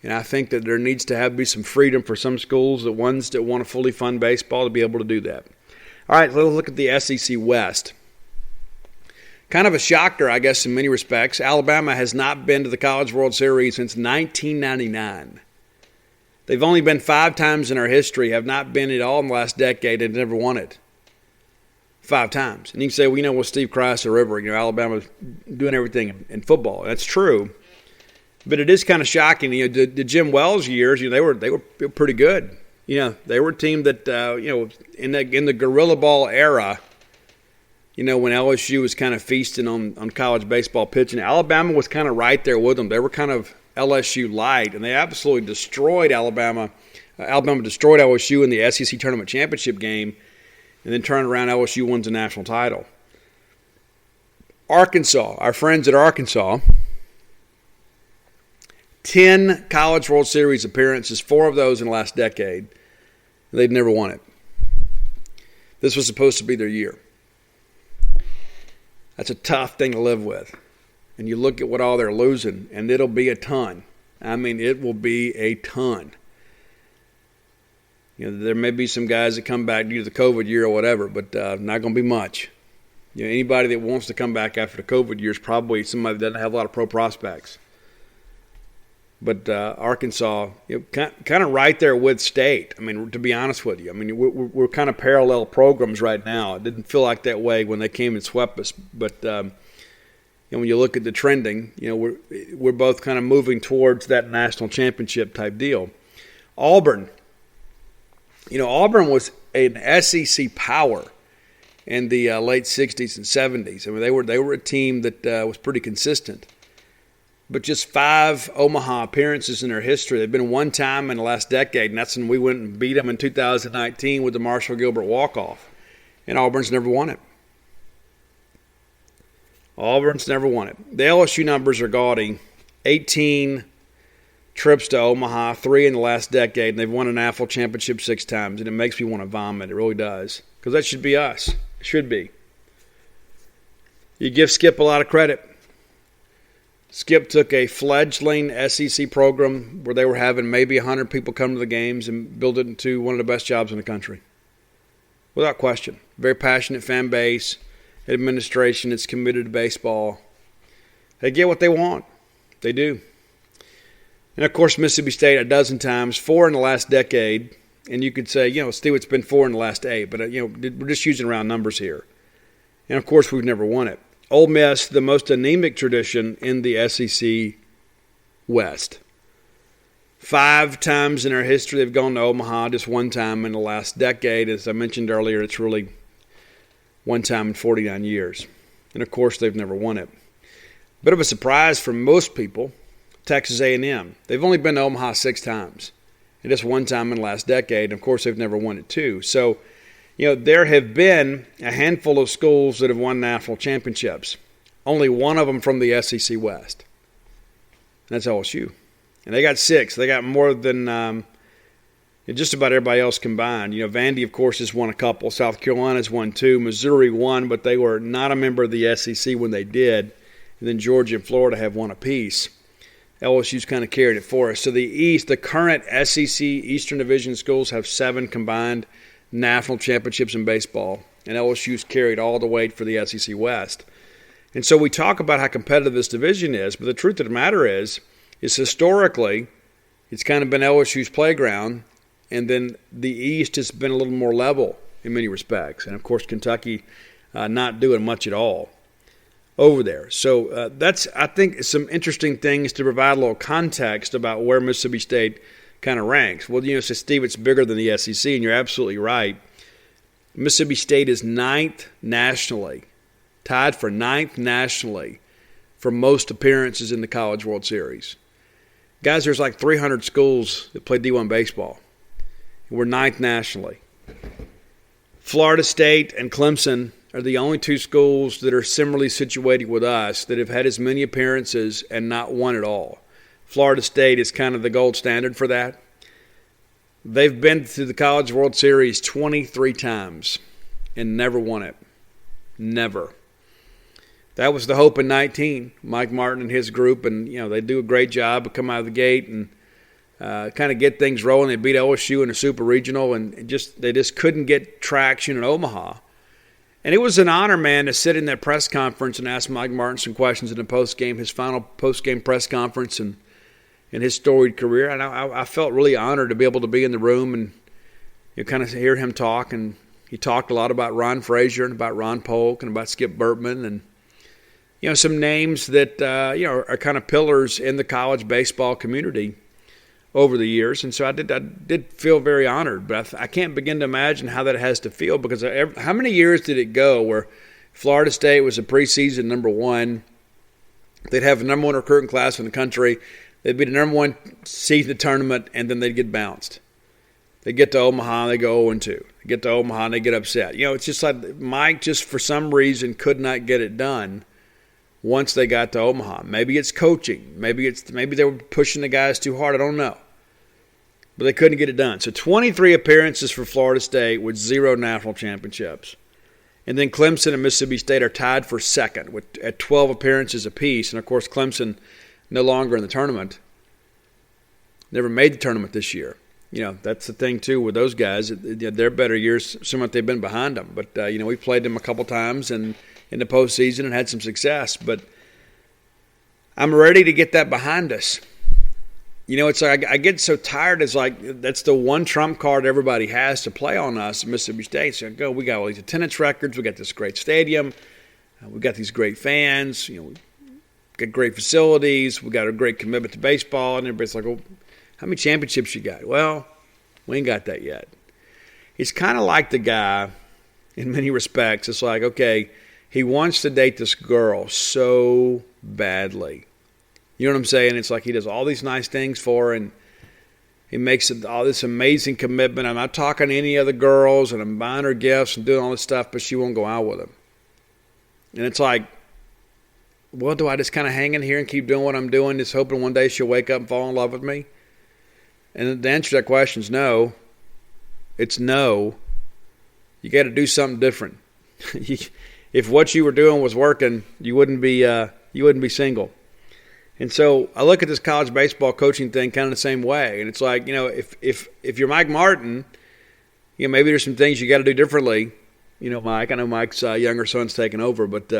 And I think that there needs to be some freedom for some schools, the ones that want to fully fund baseball, to be able to do that. All right, let's look at the SEC West. Kind of a shocker, I guess, in many respects. Alabama has not been to the College World Series since 1999. They've only been 5 times in our history, have not been at all in the last decade, and never won it. 5 times. And you can say, well, Steve Christ or River, Alabama's doing everything in football. That's true. But it is kind of shocking. The Jim Wells years, they were pretty good. They were a team that, in the Gorilla Ball era, when LSU was kind of feasting on college baseball pitching, Alabama was kind of right there with them. They were kind of LSU light, and they absolutely destroyed Alabama. Alabama destroyed LSU in the SEC Tournament Championship game, and then turned around, LSU wins the national title. Arkansas, our friends at Arkansas, 10 College World Series appearances, 4 of those in the last decade. They've never won it. This was supposed to be their year. That's a tough thing to live with. And you look at what all they're losing, and it'll be a ton. I mean, it will be a ton. There may be some guys that come back due to the COVID year or whatever, but not going to be much. Anybody that wants to come back after the COVID year is probably somebody that doesn't have a lot of pro prospects. But Arkansas, kind of right there with State. I mean, to be honest with you, I mean, we're kind of parallel programs right now. It didn't feel like that way when they came and swept us. But when you look at the trending, we're both kind of moving towards that national championship type deal. Auburn was an SEC power in the late 60s and 70s. I mean, they were a team that was pretty consistent. But just 5 Omaha appearances in their history. They've been one time in the last decade, and that's when we went and beat them in 2019 with the Marshall Gilbert walk-off. And Auburn's never won it. Auburn's never won it. The LSU numbers are gaudy. 18 trips to Omaha, 3 in the last decade, and they've won a national championship 6 times, and it makes me want to vomit. It really does. Because that should be us. It should be. You give Skip a lot of credit. Skip took a fledgling SEC program where they were having maybe 100 people come to the games and build it into one of the best jobs in the country. Without question. Very passionate fan base, administration that's committed to baseball. They get what they want. They do. And, of course, Mississippi State a dozen times, 4 in the last decade. And you could say, Steve, it's been 4 in the last 8. But, we're just using round numbers here. And, of course, we've never won it. Ole Miss, the most anemic tradition in the SEC West. 5 times in our history they've gone to Omaha, just 1 time in the last decade. As I mentioned earlier, it's really 1 time in 49 years. And, of course, they've never won it. Bit of a surprise for most people, Texas A&M. They've only been to Omaha 6 times. And just 1 time in the last decade. And, of course, they've never won it too. So, there have been a handful of schools that have won national championships. Only one of them from the SEC West. And that's LSU. And they got 6. They got more than just about everybody else combined. Vandy, of course, has won a couple. South Carolina's won 2. Missouri won, but they were not a member of the SEC when they did. And then Georgia and Florida have won apiece. LSU's kind of carried it for us. So the East, the current SEC Eastern Division schools have 7 combined national championships in baseball, and LSU's carried all the weight for the SEC West. And so we talk about how competitive this division is, but the truth of the matter is historically it's kind of been LSU's playground, and then the East has been a little more level in many respects. And, of course, Kentucky not doing much at all over there. So that's, I think, some interesting things to provide a little context about where Mississippi State kind of ranks. Well, so Steve, it's bigger than the SEC, and you're absolutely right. Mississippi State is 9th nationally, tied for 9th nationally for most appearances in the College World Series. Guys, there's like 300 schools that play D1 baseball. We're 9th nationally. Florida State and Clemson are the only 2 schools that are similarly situated with us that have had as many appearances and not won at all. Florida State is kind of the gold standard for that. They've been to the College World Series 23 times and never won it. Never. That was the hope in 19. Mike Martin and his group, and they do a great job of come out of the gate and kind of get things rolling. They beat LSU in a super regional, and they just couldn't get traction in Omaha. And it was an honor, man, to sit in that press conference and ask Mike Martin some questions in the postgame, his final postgame press conference, and in his storied career. And I felt really honored to be able to be in the room and kind of hear him talk. And he talked a lot about Ron Frazier and about Ron Polk and about Skip Bertman and, some names that, are kind of pillars in the college baseball community over the years. And so I did feel very honored. But I can't begin to imagine how that has to feel, because how many years did it go where Florida State was a preseason number 1? They'd have the number 1 recruiting class in the country. They'd be the number 1 seed in the tournament, and then they'd get bounced. They get to Omaha, and they go 0-2. They get to Omaha, and they get upset. It's just like Mike just for some reason could not get it done once they got to Omaha. Maybe it's coaching. Maybe they were pushing the guys too hard. I don't know. But they couldn't get it done. So 23 appearances for Florida State with 0 national championships. And then Clemson and Mississippi State are tied for second at 12 appearances apiece. And, of course, Clemson no longer in the tournament. Never made the tournament this year. That's the thing, too, with those guys. Their better years, somewhat they've been behind them. But, we played them a couple times, and in the postseason and had some success. But I'm ready to get that behind us. It's like I get so tired. It's like that's the one trump card everybody has to play on us at Mississippi State. So we got all these attendance records. We got this great stadium. We got these great fans. We got great facilities. We got a great commitment to baseball. And everybody's like, well, how many championships you got? Well, we ain't got that yet. He's kind of like the guy in many respects. It's like, okay, he wants to date this girl so badly. You know what I'm saying? It's like he does all these nice things for her, and he makes all this amazing commitment. I'm not talking to any other girls, and I'm buying her gifts and doing all this stuff, but she won't go out with him. And it's like, well, do I just kind of hang in here and keep doing what I'm doing, just hoping one day she'll wake up and fall in love with me? And the answer to that question is no. It's no. You got to do something different. If what you were doing was working, you wouldn't be single. And so I look at this college baseball coaching thing kind of the same way. And it's like, if you're Mike Martin, maybe there's some things you got to do differently. Mike, I know Mike's younger son's taking over, but,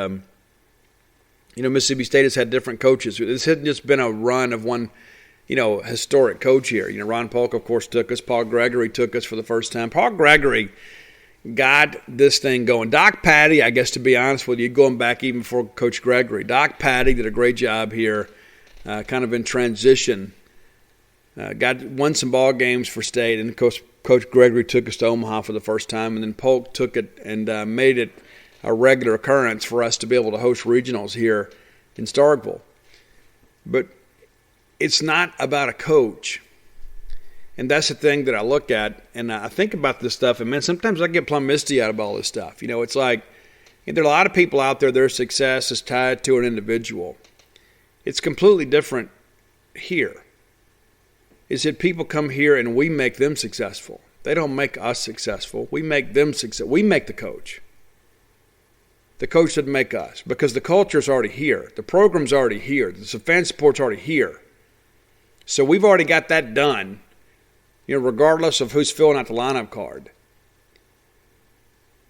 Mississippi State has had different coaches. This hasn't just been a run of one, historic coach here. Ron Polk, of course, took us. Paul Gregory took us for the first time. Paul Gregory got this thing going. Doc Patty, I guess to be honest with you, going back even before Coach Gregory, Doc Patty did a great job here, kind of in transition. Won some ball games for State, and Coach Gregory took us to Omaha for the first time, and then Polk took it and made it a regular occurrence for us to be able to host regionals here in Starkville. But it's not about a coach. And that's the thing that I look at, and I think about this stuff, and man, sometimes I get plumb misty out of all this stuff. It's like there are a lot of people out there, their success is tied to an individual. It's completely different here. Is that people come here and we make them successful. They don't make us successful. We make them successful. We make the coach. The coach doesn't make us, because the culture is already here. The program's already here. The fan support's already here. So we've already got that done. Regardless of who's filling out the lineup card.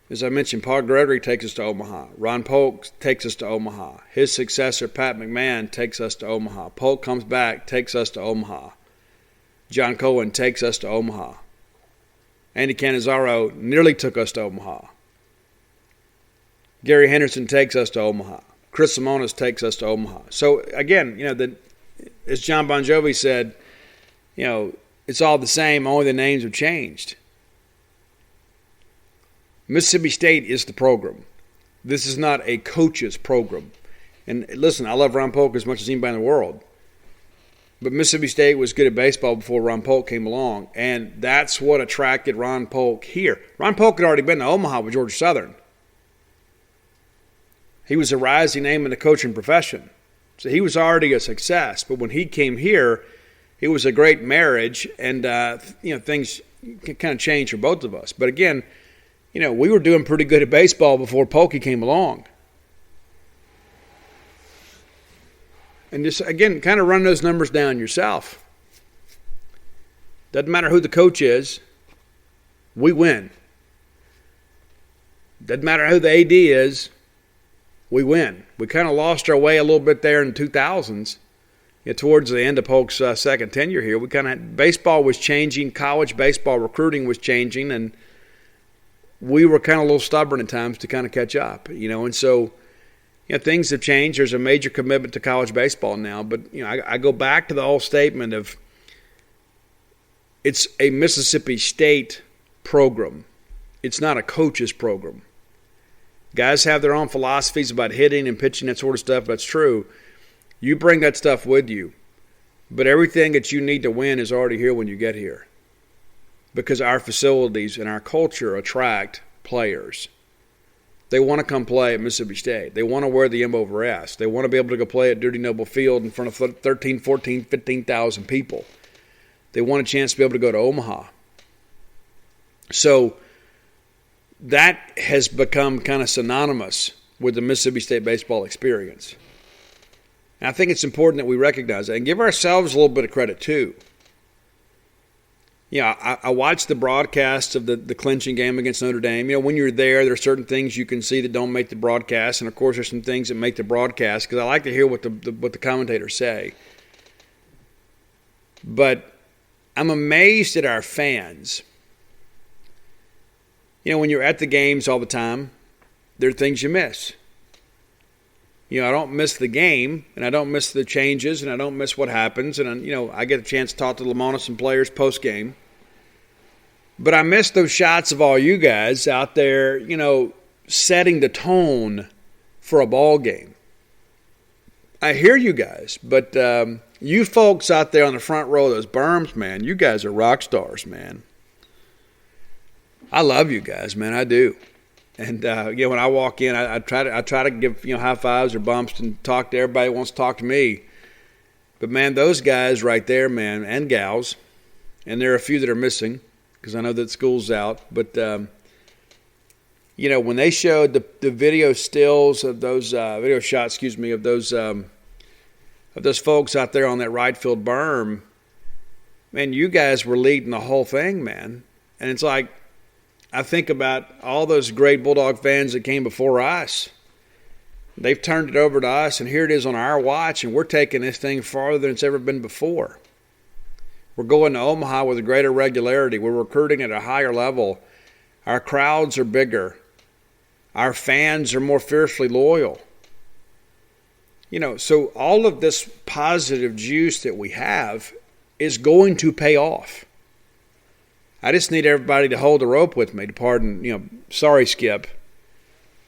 As I mentioned, Paul Gregory takes us to Omaha. Ron Polk takes us to Omaha. His successor, Pat McMahon, takes us to Omaha. Polk comes back, takes us to Omaha. John Cohen takes us to Omaha. Andy Cannizaro nearly took us to Omaha. Gary Henderson takes us to Omaha. Chris Simonis takes us to Omaha. So, again, as John Bon Jovi said, it's all the same, only the names have changed. Mississippi State is the program. This is not a coach's program. And listen, I love Ron Polk as much as anybody in the world. But Mississippi State was good at baseball before Ron Polk came along, and that's what attracted Ron Polk here. Ron Polk had already been to Omaha with Georgia Southern. He was a rising name in the coaching profession. So he was already a success. But when he came here, it was a great marriage, and things kind of changed for both of us. But again, we were doing pretty good at baseball before Polky came along. And just, again, kind of run those numbers down yourself. Doesn't matter who the coach is, we win. Doesn't matter who the AD is, we win. We kind of lost our way a little bit there in the 2000s. Towards the end of Polk's second tenure here, baseball was changing, college baseball recruiting was changing, and we were kind of a little stubborn at times to kind of catch up, and so things have changed. There's a major commitment to college baseball now, but I go back to the old statement of it's a Mississippi State program. It's not a coach's program. Guys have their own philosophies about hitting and pitching, that sort of stuff. That's true. You bring that stuff with you. But everything that you need to win is already here when you get here. Because our facilities and our culture attract players. They want to come play at Mississippi State. They want to wear the M over S. They want to be able to go play at Duty Noble Field in front of 13, 14, 15,000 people. They want a chance to be able to go to Omaha. So that has become kind of synonymous with the Mississippi State baseball experience. And I think it's important that we recognize that and give ourselves a little bit of credit too. I watched the broadcast of the clinching game against Notre Dame. When you're there are certain things you can see that don't make the broadcast, and of course there's some things that make the broadcast because I like to hear what the commentators say. But I'm amazed at our fans. When you're at the games all the time, there are things you miss. I don't miss the game, and I don't miss the changes, and I don't miss what happens. And, I get a chance to talk to Lamonis and players post-game. But I miss those shots of all you guys out there, setting the tone for a ball game. I hear you guys, but you folks out there on the front row of those berms, man, you guys are rock stars, man. I love you guys, man, I do. And when I walk in, I try to give high fives or bumps and talk to everybody who wants to talk to me. But man, those guys right there, man, and gals, and there are a few that are missing because I know that school's out. But when they showed the video stills of those video shots, of those folks out there on that right field berm, man, you guys were leading the whole thing, man. And it's like, I think about all those great Bulldog fans that came before us. They've turned it over to us, and here it is on our watch, and we're taking this thing farther than it's ever been before. We're going to Omaha with a greater regularity. We're recruiting at a higher level. Our crowds are bigger. Our fans are more fiercely loyal. So all of this positive juice that we have is going to pay off. I just need everybody to hold the rope with me, to pardon, sorry, Skip.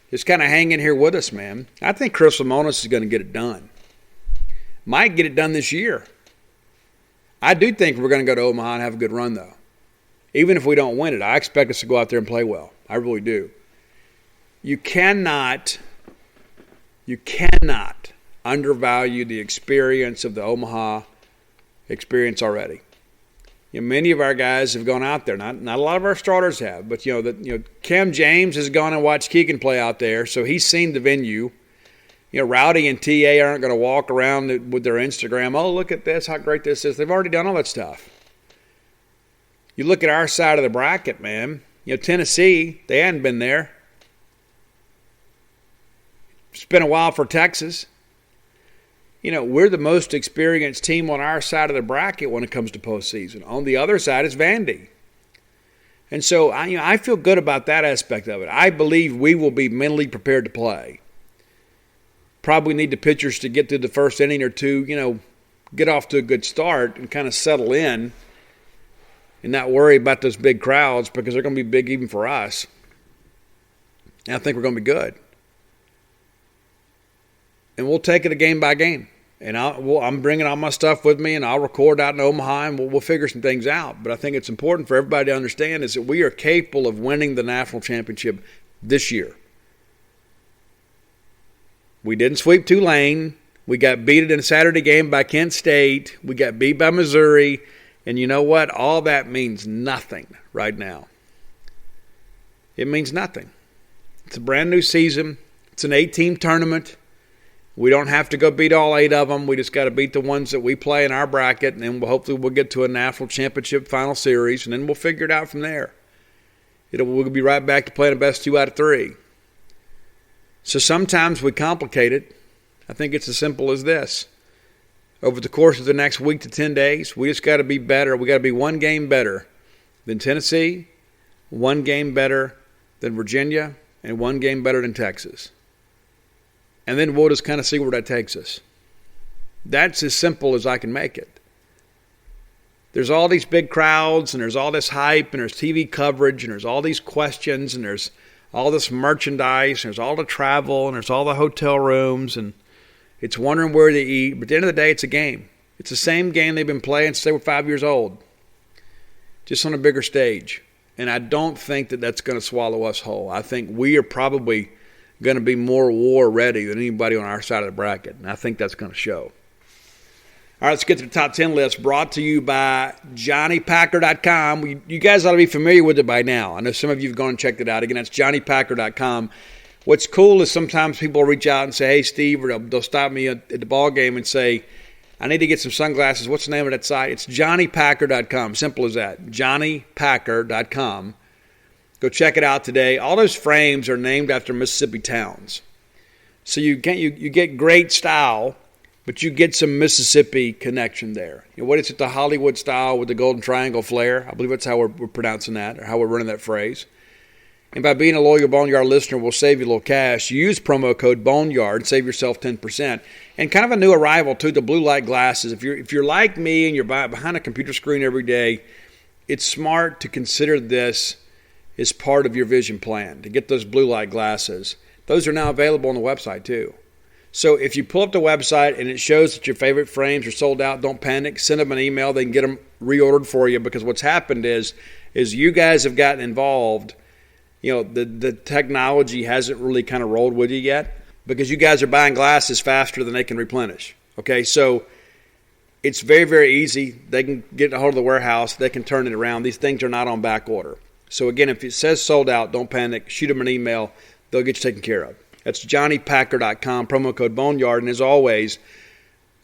Just kind of hang in here with us, man. I think Chris Lamonis is going to get it done. Might get it done this year. I do think we're going to go to Omaha and have a good run, though. Even if we don't win it, I expect us to go out there and play well. I really do. You cannot undervalue the experience of the Omaha experience already. Many of our guys have gone out there. Not a lot of our starters have, but Cam James has gone and watched Keegan play out there, so he's seen the venue. Rowdy and TA aren't going to walk around with their Instagram. Oh, look at this! How great this is! They've already done all that stuff. You look at our side of the bracket, man. Tennessee, they hadn't been there. It's been a while for Texas. We're the most experienced team on our side of the bracket when it comes to postseason. On the other side is Vandy. And so I feel good about that aspect of it. I believe we will be mentally prepared to play. Probably need the pitchers to get through the first inning or two, get off to a good start and kind of settle in and not worry about those big crowds because they're going to be big even for us. And I think we're going to be good. And we'll take it a game by game. And I'm bringing all my stuff with me, and I'll record out in Omaha, and we'll figure some things out. But I think it's important for everybody to understand is that we are capable of winning the national championship this year. We didn't sweep Tulane. We got beat in a Saturday game by Kent State. We got beat by Missouri. And you know what? All that means nothing right now. It means nothing. It's a brand new season. It's an 8-team tournament. We don't have to go beat all 8 of them. We just got to beat the ones that we play in our bracket, and then hopefully we'll get to a national championship final series, and then we'll figure it out from there. We'll be right back to playing the best 2 out of 3. So sometimes we complicate it. I think it's as simple as this. Over the course of the next week to 10 days, we just got to be better. We got to be 1 game better than Tennessee, 1 game better than Virginia, and 1 game better than Texas. And then we'll just kind of see where that takes us. That's as simple as I can make it. There's all these big crowds, and there's all this hype, and there's TV coverage, and there's all these questions, and there's all this merchandise, and there's all the travel, and there's all the hotel rooms, and it's wondering where to eat. But at the end of the day, it's a game. It's the same game they've been playing since they were 5 years old, just on a bigger stage. And I don't think that that's going to swallow us whole. I think we are probably going to be more war ready than anybody on our side of the bracket. And I think that's going to show. All right, let's get to the top 10 list brought to you by JohnnyPacker.com. You guys ought to be familiar with it by now. I know some of you have gone and checked it out. Again, that's JohnnyPacker.com. What's cool is sometimes people reach out and say, hey, Steve, or they'll stop me at the ball game and say, I need to get some sunglasses. What's the name of that site? It's johnnypacker.com. Simple as that. johnnypacker.com. Go check it out today. All those frames are named after Mississippi towns. So you get great style, but you get some Mississippi connection there. What is it, the Hollywood style with the golden triangle flare? I believe that's how we're pronouncing that, or how we're running that phrase. And by being a loyal Boneyard listener, we'll save you a little cash. Use promo code Boneyard, save yourself 10%. And kind of a new arrival, too, the blue light glasses. If you're like me and you're behind a computer screen every day, it's smart to consider this as part of your vision plan, to get those blue light glasses. Those are now available on the website, too. So if you pull up the website and it shows that your favorite frames are sold out, don't panic. Send them an email. They can get them reordered for you, because what's happened is you guys have gotten involved. The technology hasn't really kind of rolled with you yet, because you guys are buying glasses faster than they can replenish. Okay, so it's very, very easy. They can get a hold of the warehouse. They can turn it around. These things are not on back order. So again, if it says sold out, don't panic. Shoot them an email. They'll get you taken care of. That's johnnypacker.com, promo code Boneyard. And as always,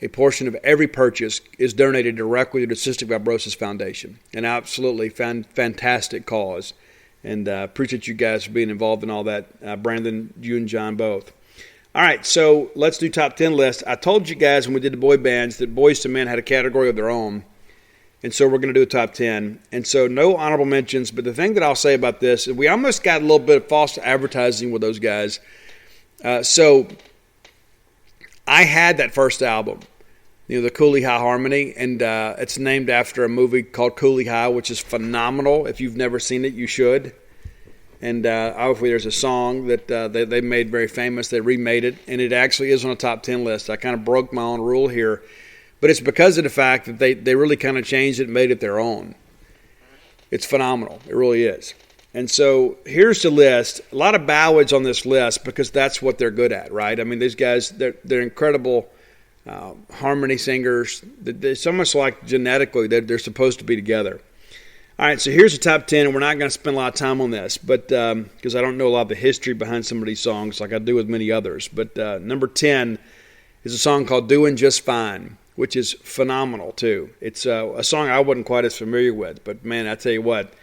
a portion of every purchase is donated directly to the Cystic Fibrosis Foundation. An absolutely fantastic cause. And appreciate you guys for being involved in all that. Brandon, you and John both. All right, so let's do top 10 list. I told you guys when we did the boy bands that Boyz II Men had a category of their own. And so we're going to do a top 10. And so no honorable mentions. But the thing that I'll say about this is we almost got a little bit of false advertising with those guys. So I had that first album, the Cooley High Harmony. And it's named after a movie called Cooley High, which is phenomenal. If you've never seen it, you should. And obviously there's a song that they made very famous. They remade it, and it actually is on a top 10 list. I kind of broke my own rule here. But it's because of the fact that they really kind of changed it and made it their own. It's phenomenal. It really is. And so here's the list. A lot of ballads on this list because that's what they're good at, right? I mean, these guys, they're incredible harmony singers. It's almost like genetically they're supposed to be together. All right, so here's the top 10, and we're not going to spend a lot of time on this, but because I don't know a lot of the history behind some of these songs like I do with many others. But number 10 is a song called Doing Just Fine, which is phenomenal, too. It's a song I wasn't quite as familiar with, but, man, I tell you what,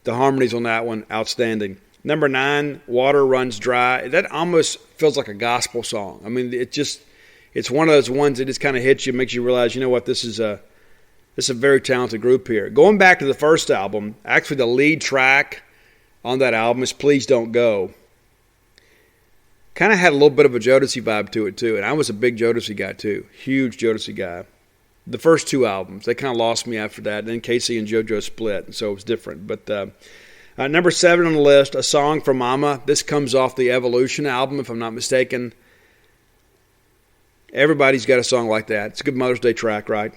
the harmonies on that one, outstanding. Number 9, Water Runs Dry. That almost feels like a gospel song. I mean, it's one of those ones that just kind of hits you, makes you realize, you know what, this is a very talented group here. Going back to the first album, actually the lead track on that album is Please Don't Go. Kind of had a little bit of a Jodeci vibe to it, too. And I was a big Jodeci guy, too. Huge Jodeci guy. The first two albums, they kind of lost me after that. And then Casey and JoJo split, and so it was different. But number 7 on the list, a song from Mama. This comes off the Evolution album, if I'm not mistaken. Everybody's got a song like that. It's a good Mother's Day track, right?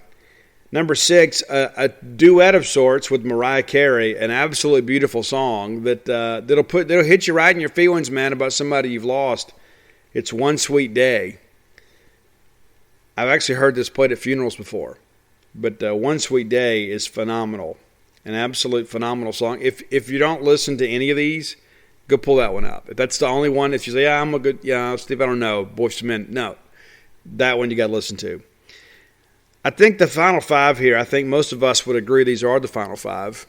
Number 6, a duet of sorts with Mariah Carey, an absolutely beautiful song that'll hit you right in your feelings, man, about somebody you've lost. It's One Sweet Day. I've actually heard this played at funerals before, but One Sweet Day is phenomenal, an absolute phenomenal song. If you don't listen to any of these, go pull that one up. If that's the only one, if you say, Steve, I don't know, Boyz II Men, no, that one you got to listen to. I think the final 5 here, I think most of us would agree these are the final 5.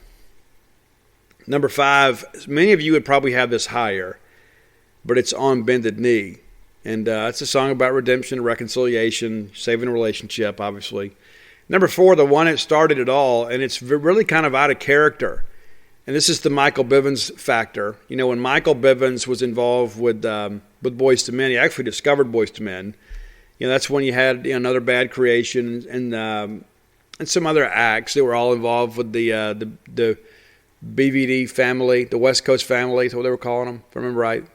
Number 5, many of you would probably have this higher, but it's On Bended Knee. And it's a song about redemption, reconciliation, saving a relationship, obviously. Number 4, the one that started it all, and it's really kind of out of character. And this is the Michael Bivins factor. You know, when Michael Bivins was involved with Boyz II Men, he actually discovered Boyz II Men. You know, that's when you had Another Bad Creation and some other acts that were all involved with the BVD family, the West Coast family, that's what they were calling them, if I remember right,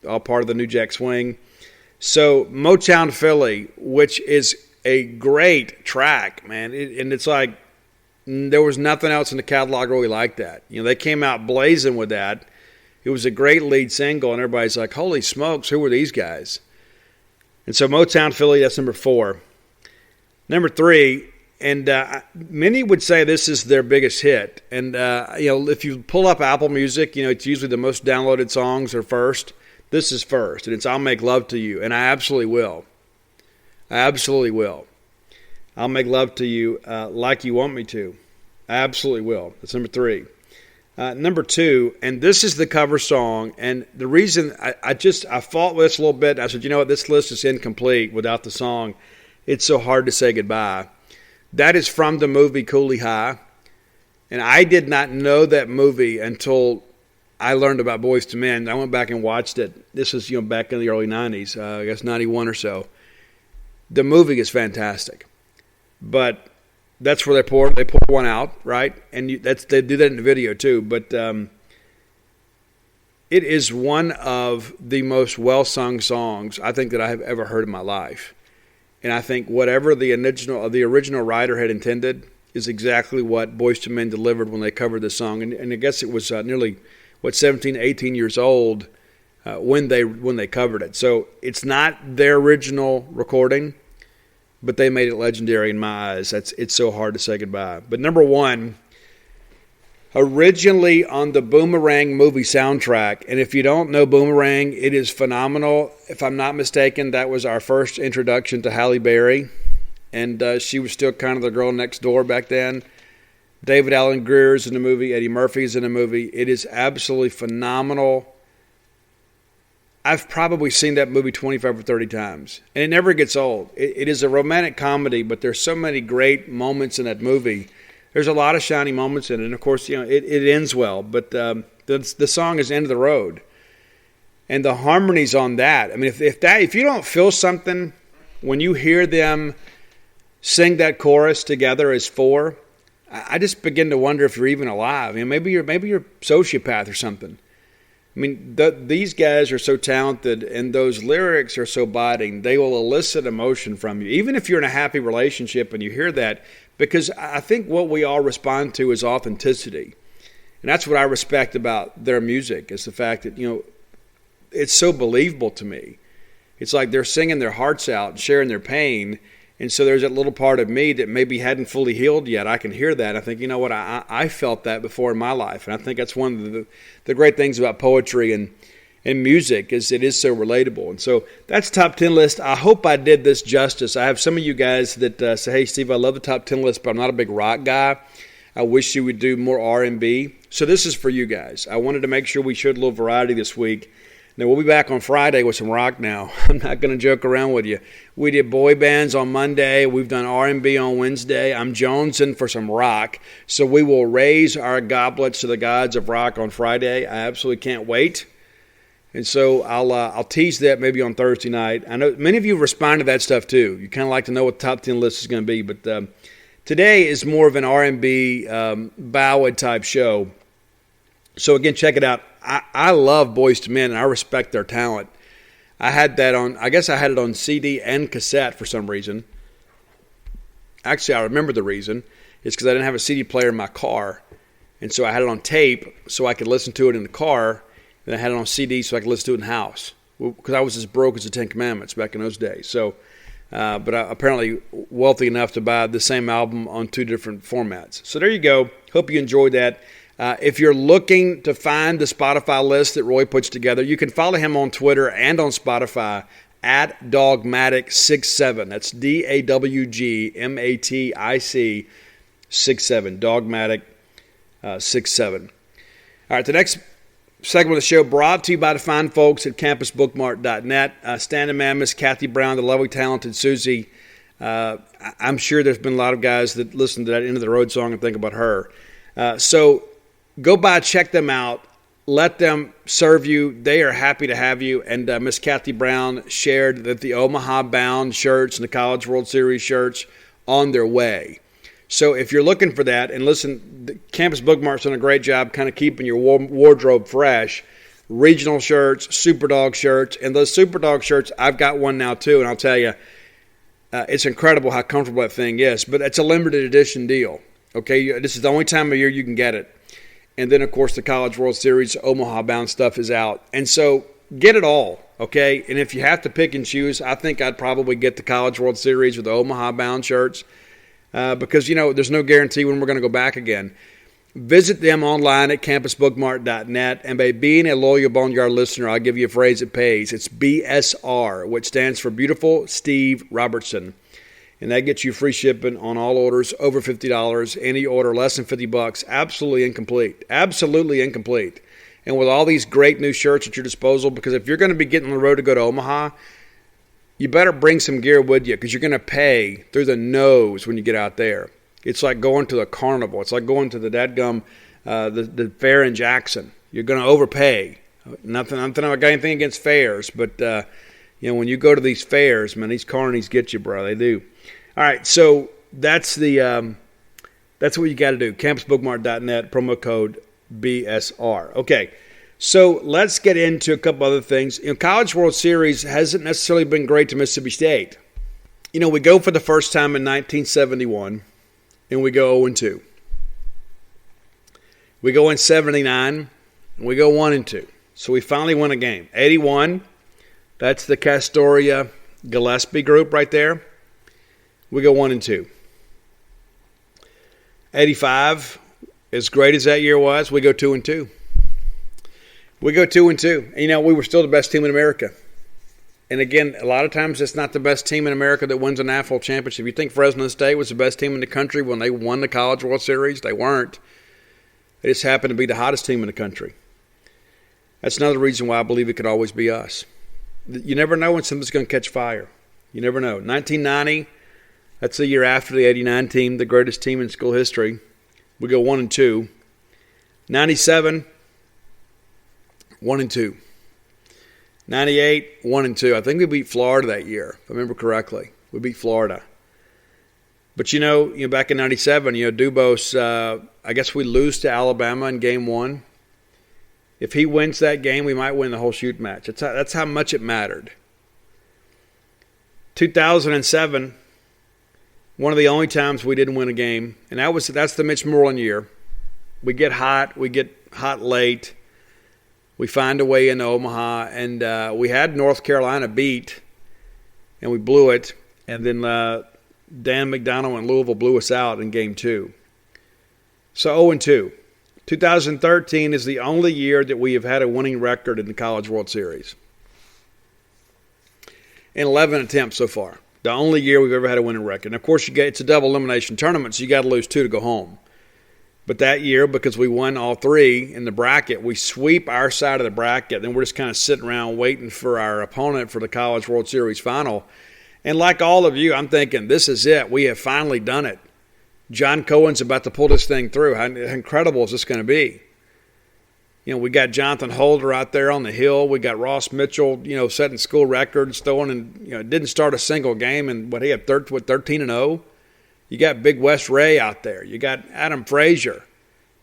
all part of the New Jack Swing. So Motown Philly, which is a great track, man, and it's like there was nothing else in the catalog really like that. You know, they came out blazing with that. It was a great lead single, and everybody's like, holy smokes, who were these guys? And so Motown Philly, that's number 4. Number 3, and many would say this is their biggest hit. And, if you pull up Apple Music, it's usually the most downloaded songs are first. This is first, and it's I'll Make Love to You, and I absolutely will. I absolutely will. I'll make love to you like you want me to. I absolutely will. That's number 3. Number 2, and this is the cover song, and the reason I fought with this a little bit. I said, you know what, this list is incomplete without the song. It's so hard to say goodbye. That is from the movie Cooley High, and I did not know that movie until I learned about Boyz II Men. I went back and watched it. This was back in the early 90s, I guess 91 or so. The movie is fantastic, but that's where they pour one out, right? And they do that in the video too. But it is one of the most well-sung songs I think that I have ever heard in my life. And I think whatever the original writer had intended is exactly what Boyz II Men delivered when they covered this song. And I guess it was nearly 17, 18 years old when they covered it. So it's not their original recording, but they made it legendary in my eyes. It's so hard to say goodbye. But number 1, originally on the Boomerang movie soundtrack, and if you don't know Boomerang, it is phenomenal. If I'm not mistaken, that was our first introduction to Halle Berry, and she was still kind of the girl next door back then. David Alan Grier's in the movie. Eddie Murphy's in the movie. It is absolutely phenomenal. I've probably seen that movie 25 or 30 times, and it never gets old. It is a romantic comedy, but there's so many great moments in that movie. There's a lot of shiny moments in it, and of course, it ends well, but the song is End of the Road. And the harmonies on that, I mean, if you don't feel something when you hear them sing that chorus together as 4, I just begin to wonder if you're even alive. I mean, maybe you're a sociopath or something. I mean, these guys are so talented, and those lyrics are so biting. They will elicit emotion from you, even if you're in a happy relationship and you hear that, because I think what we all respond to is authenticity. And that's what I respect about their music, is the fact that, it's so believable to me. It's like they're singing their hearts out and sharing their pain. And so there's that little part of me that maybe hadn't fully healed yet. I can hear that. I think, you know what, I felt that before in my life. And I think that's one of the great things about poetry and music, is it is so relatable. And so that's top 10 list. I hope I did this justice. I have some of you guys that say, hey, Steve, I love the top 10 list, but I'm not a big rock guy. I wish you would do more R&B. So this is for you guys. I wanted to make sure we showed a little variety this week. Now, we'll be back on Friday with some rock now. I'm not going to joke around with you. We did boy bands on Monday. We've done R&B on Wednesday. I'm jonesing for some rock. So we will raise our goblets to the gods of rock on Friday. I absolutely can't wait. And so I'll tease that maybe on Thursday night. I know many of you respond to that stuff too. You kind of like to know what the top 10 list is going to be. But today is more of an R&B ballad type show. So again, check it out. I love Boyz II Men, and I respect their talent. I had it on CD and cassette for some reason. Actually, I remember the reason. It's because I didn't have a CD player in my car. And so I had it on tape so I could listen to it in the car. And I had it on CD so I could listen to it in the house. Because I was as broke as the Ten Commandments back in those days. So, but I'm apparently wealthy enough to buy the same album on 2 different formats. So there you go. Hope you enjoyed that. If you're looking to find the Spotify list that Roy puts together, you can follow him on Twitter and on Spotify at Dogmatic67. That's DAWGMATIC 67. Dogmatic 67. All right, the next segment of the show brought to you by the fine folks at campusbookmart.net. Standing man, Miss Kathy Brown, the lovely, talented Susie. I'm sure there's been a lot of guys that listen to that End of the Road song and think about her. So go by, check them out. Let them serve you. They are happy to have you. And Miss Kathy Brown shared that the Omaha bound shirts and the College World Series shirts on their way. So if you're looking for that, and listen, the Campus Bookmart's done a great job kind of keeping your wardrobe fresh. Regional shirts, Superdog shirts, and those Superdog shirts, I've got one now too, and I'll tell you, it's incredible how comfortable that thing is. But it's a limited edition deal. Okay, this is the only time of year you can get it. And then, of course, the College World Series Omaha-bound stuff is out. And so get it all, okay? And if you have to pick and choose, I think I'd probably get the College World Series or the Omaha-bound shirts because, there's no guarantee when we're going to go back again. Visit them online at campusbookmart.net. And by being a loyal Boneyard listener, I'll give you a phrase that pays. It's BSR, which stands for Beautiful Steve Robertson. and that gets you free shipping on all orders over $50. Any order less than $50, absolutely incomplete. Absolutely incomplete. And with all these great new shirts at your disposal, because if you're going to be getting on the road to go to Omaha, you better bring some gear with you because you're going to pay through the nose when you get out there. It's like going to a carnival. It's like going to the the fair in Jackson. You're going to overpay. Nothing. I don't got anything against fairs, but when you go to these fairs, man, these carnies get you, bro. They do. All right, so that's what you got to do. Campusbookmart.net, promo code BSR. Okay, so let's get into a couple other things. College World Series hasn't necessarily been great to Mississippi State. We go for the first time in 1971, and we go 0-2. We go in 79, and we go 1-2. So we finally win a game. 81, that's the Castoria-Gillespie group right there. We go 1-2. 85, as great as that year was, we go 2-2. We go 2-2. And, we were still the best team in America. And again, a lot of times it's not the best team in America that wins a national championship. You think Fresno State was the best team in the country when they won the College World Series? They weren't. They just happened to be the hottest team in the country. That's another reason why I believe it could always be us. You never know when something's going to catch fire. You never know. 1990, that's the year after the 89 team, the greatest team in school history. We go 1-2. 97, 1-2. 98, 1-2. I think we beat Florida that year, if I remember correctly. We beat Florida. But, back in 97, Dubose, I guess we lose to Alabama in game 1. If he wins that game, we might win the whole shoot match. That's how much it mattered. 2007, one of the only times we didn't win a game, and that's the Mitch Moreland year. We get hot late. We find a way into Omaha, and we had North Carolina beat, and we blew it. And then Dan McDonald and Louisville blew us out in game 2. So 0-2. 2013 is the only year that we have had a winning record in the College World Series. In 11 attempts so far. The only year we've ever had a winning record. And of course, it's a double elimination tournament, so you got to lose 2 to go home. But that year, because we won all 3 in the bracket, we sweep our side of the bracket. Then we're just kind of sitting around waiting for our opponent for the College World Series final. And like all of you, I'm thinking, this is it. We have finally done it. John Cohen's about to pull this thing through. How incredible is this going to be? We got Jonathan Holder out there on the hill. We got Ross Mitchell, setting school records, throwing in, didn't start a single game. And he had 13-0. You got Big West Ray out there. You got Adam Frazier.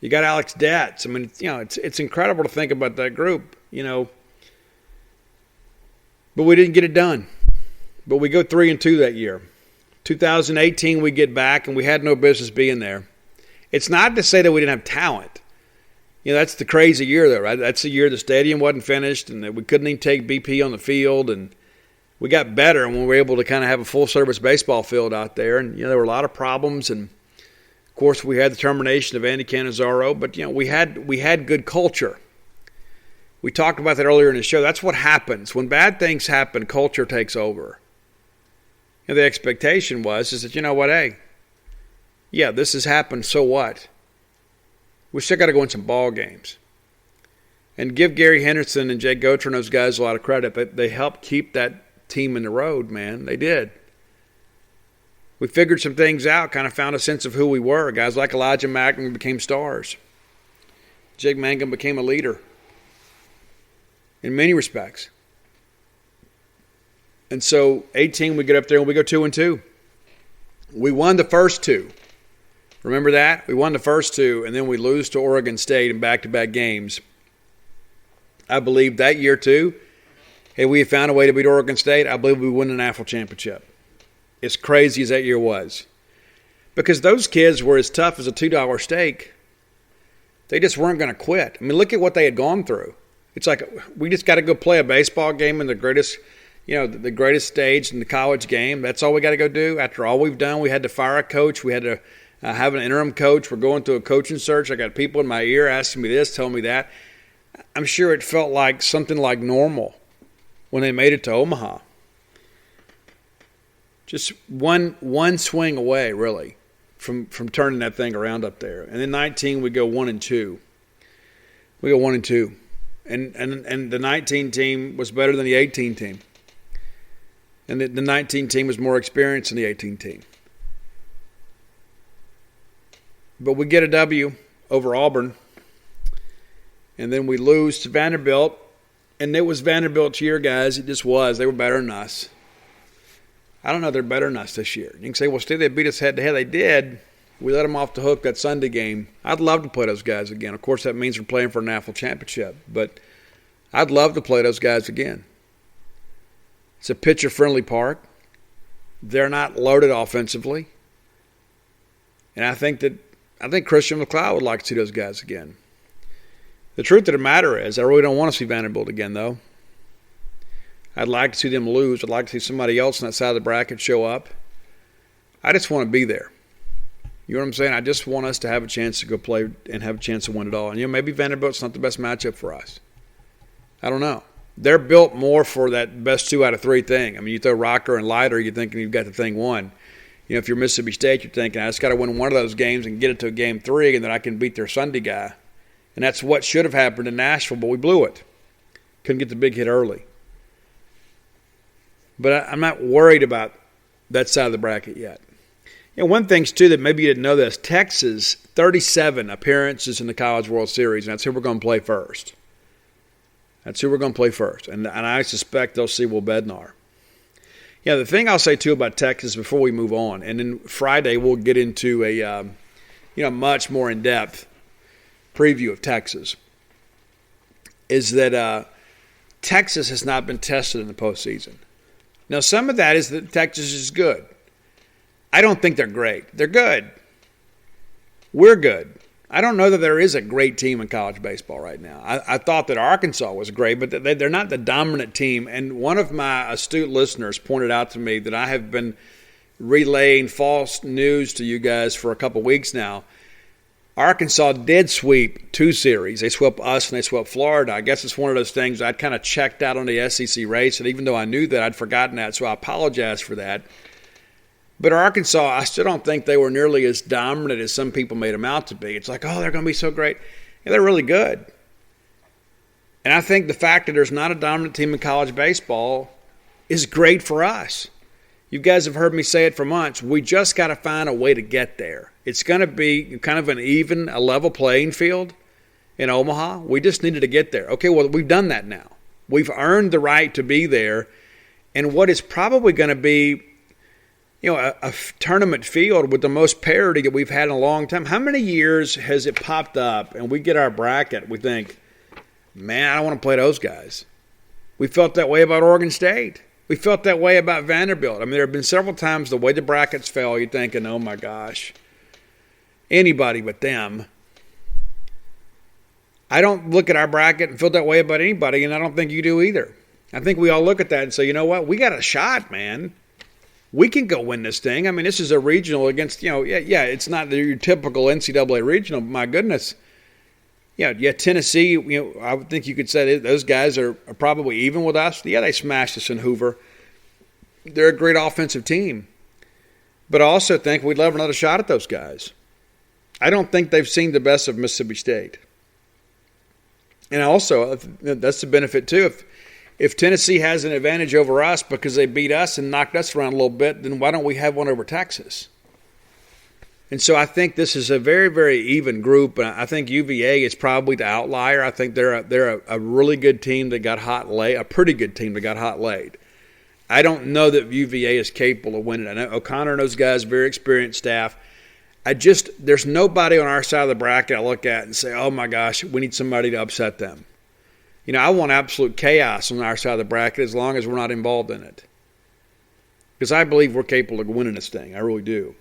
You got Alex Datz. I mean, it's incredible to think about that group, But we didn't get it done. But we go 3-2 that year. 2018, we get back, and we had no business being there. It's not to say that we didn't have talent. That's the crazy year, though, right? That's the year the stadium wasn't finished, and that we couldn't even take BP on the field, and we got better when we were able to kind of have a full-service baseball field out there. And, there were a lot of problems, and, of course, we had the termination of Andy Cannizaro, but, we had good culture. We talked about that earlier in the show. That's what happens. When bad things happen, culture takes over. The expectation was that, hey, yeah, this has happened, so what? We still got to go in some ball games. And give Gary Henderson and Jay Gotra and those guys a lot of credit. They helped keep that team in the road, man. They did. We figured some things out, kind of found a sense of who we were. Guys like Elijah Magnin became stars. Jake Mangum became a leader in many respects. And so 18, we get up there and we go 2-2. We won the first 2. Remember that? We won the first 2, and then we lose to Oregon State in back-to-back games. I believe that year, too, hey, we had found a way to beat Oregon State. I believe we win the national championship. As crazy as that year was. Because those kids were as tough as a $2 steak. They just weren't going to quit. I mean, look at what they had gone through. It's like we just got to go play a baseball game in the greatest stage in the college game. That's all we got to go do. After all we've done, we had to fire a coach. We had to have an interim coach. We're going through a coaching search. I got people in my ear asking me this, telling me that. I'm sure it felt like something like normal when they made it to Omaha. Just one swing away, really, from turning that thing around up there. And then 19, we go 1-2. We go 1-2. And the 19 team was better than the 18 team. And the 19 team was more experienced than the 18 team. But we get a W over Auburn. And then we lose to Vanderbilt. And it was Vanderbilt's year, guys. It just was. They were better than us. I don't know if they're better than us this year. You can say, well, Steve, they beat us head-to-head. They did. We let them off the hook that Sunday game. I'd love to play those guys again. Of course, that means we're playing for a national championship. But I'd love to play those guys again. It's a pitcher-friendly park. They're not loaded offensively. And I think Christian McLeod would like to see those guys again. The truth of the matter is, I really don't want to see Vanderbilt again, though. I'd like to see them lose. I'd like to see somebody else on that side of the bracket show up. I just want to be there. You know what I'm saying? I just want us to have a chance to go play and have a chance to win it all. And, maybe Vanderbilt's not the best matchup for us. I don't know. They're built more for that best 2 out of 3 thing. I mean, you throw Rocker and Leiter, you're thinking you've got the thing won. If you're Mississippi State, you're thinking, I just got to win one of those games and get it to a game 3, and then I can beat their Sunday guy. And that's what should have happened in Nashville, but we blew it. Couldn't get the big hit early. But I'm not worried about that side of the bracket yet. One thing, too, that maybe you didn't know this, Texas, 37 appearances in the College World Series, and that's who we're going to play first. That's who we're going to play first. And I suspect they'll see Will Bednar. The thing I'll say, too, about Texas before we move on, and then Friday we'll get into a much more in-depth preview of Texas, is that Texas has not been tested in the postseason. Now, some of that is that Texas is good. I don't think they're great. They're good. We're good. I don't know that there is a great team in college baseball right now. I thought that Arkansas was great, but they're not the dominant team. And one of my astute listeners pointed out to me that I have been relaying false news to you guys for a couple weeks now. Arkansas did sweep 2 series. They swept us and they swept Florida. I guess it's one of those things I'd kind of checked out on the SEC race, and even though I knew that, I'd forgotten that, so I apologize for that. But Arkansas, I still don't think they were nearly as dominant as some people made them out to be. It's like, oh, they're going to be so great. Yeah, they're really good. And I think the fact that there's not a dominant team in college baseball is great for us. You guys have heard me say it for months. We just got to find a way to get there. It's going to be kind of a level playing field in Omaha. We just needed to get there. Okay, well, we've done that now. We've earned the right to be there. And what is probably going to be, a tournament field with the most parity that we've had in a long time. How many years has it popped up and we get our bracket, we think, man, I don't want to play those guys. We felt that way about Oregon State. We felt that way about Vanderbilt. I mean, there have been several times the way the brackets fell, you're thinking, oh my gosh, anybody but them. I don't look at our bracket and feel that way about anybody, and I don't think you do either. I think we all look at that and say, you know what, we got a shot, man. We can go win this thing. I mean, this is a regional against, it's not your typical NCAA regional, but my goodness. Tennessee, I would think you could say those guys are probably even with us. Yeah, they smashed us in Hoover. They're a great offensive team. But I also think we'd love another shot at those guys. I don't think they've seen the best of Mississippi State. And also, that's the benefit too. If Tennessee has an advantage over us because they beat us and knocked us around a little bit, then why don't we have one over Texas? And so I think this is a very, very even group. And I think UVA is probably the outlier. I think they're a really good team that got hot late, a pretty good team that got hot late. I don't know that UVA is capable of winning. I know O'Connor and those guys, very experienced staff. There's nobody on our side of the bracket I look at and say, oh my gosh, we need somebody to upset them. I want absolute chaos on our side of the bracket as long as we're not involved in it. Because I believe we're capable of winning this thing. I really do.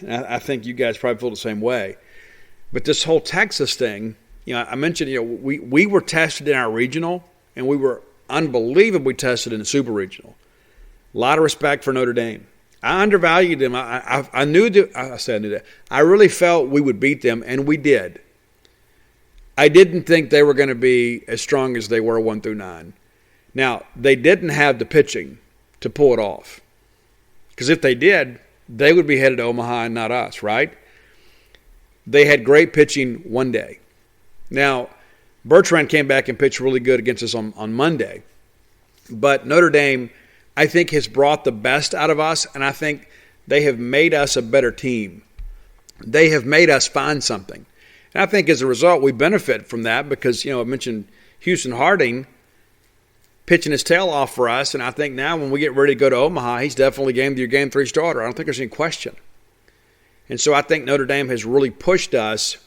I think you guys probably feel the same way. But this whole Texas thing, I mentioned, we were tested in our regional, and we were unbelievably tested in the super regional. A lot of respect for Notre Dame. I undervalued them. I knew that. I really felt we would beat them, and we did. I didn't think they were going to be as strong as they were 1 through 9. Now, they didn't have the pitching to pull it off. Because if they did, they would be headed to Omaha and not us, right? They had great pitching one day. Now, Bertrand came back and pitched really good against us on Monday. But Notre Dame, I think, has brought the best out of us, and I think they have made us a better team. They have made us find something. And I think as a result, we benefit from that because, I mentioned Houston Harding pitching his tail off for us, and I think now when we get ready to go to Omaha, he's definitely your Game 3 starter. I don't think there's any question. And so I think Notre Dame has really pushed us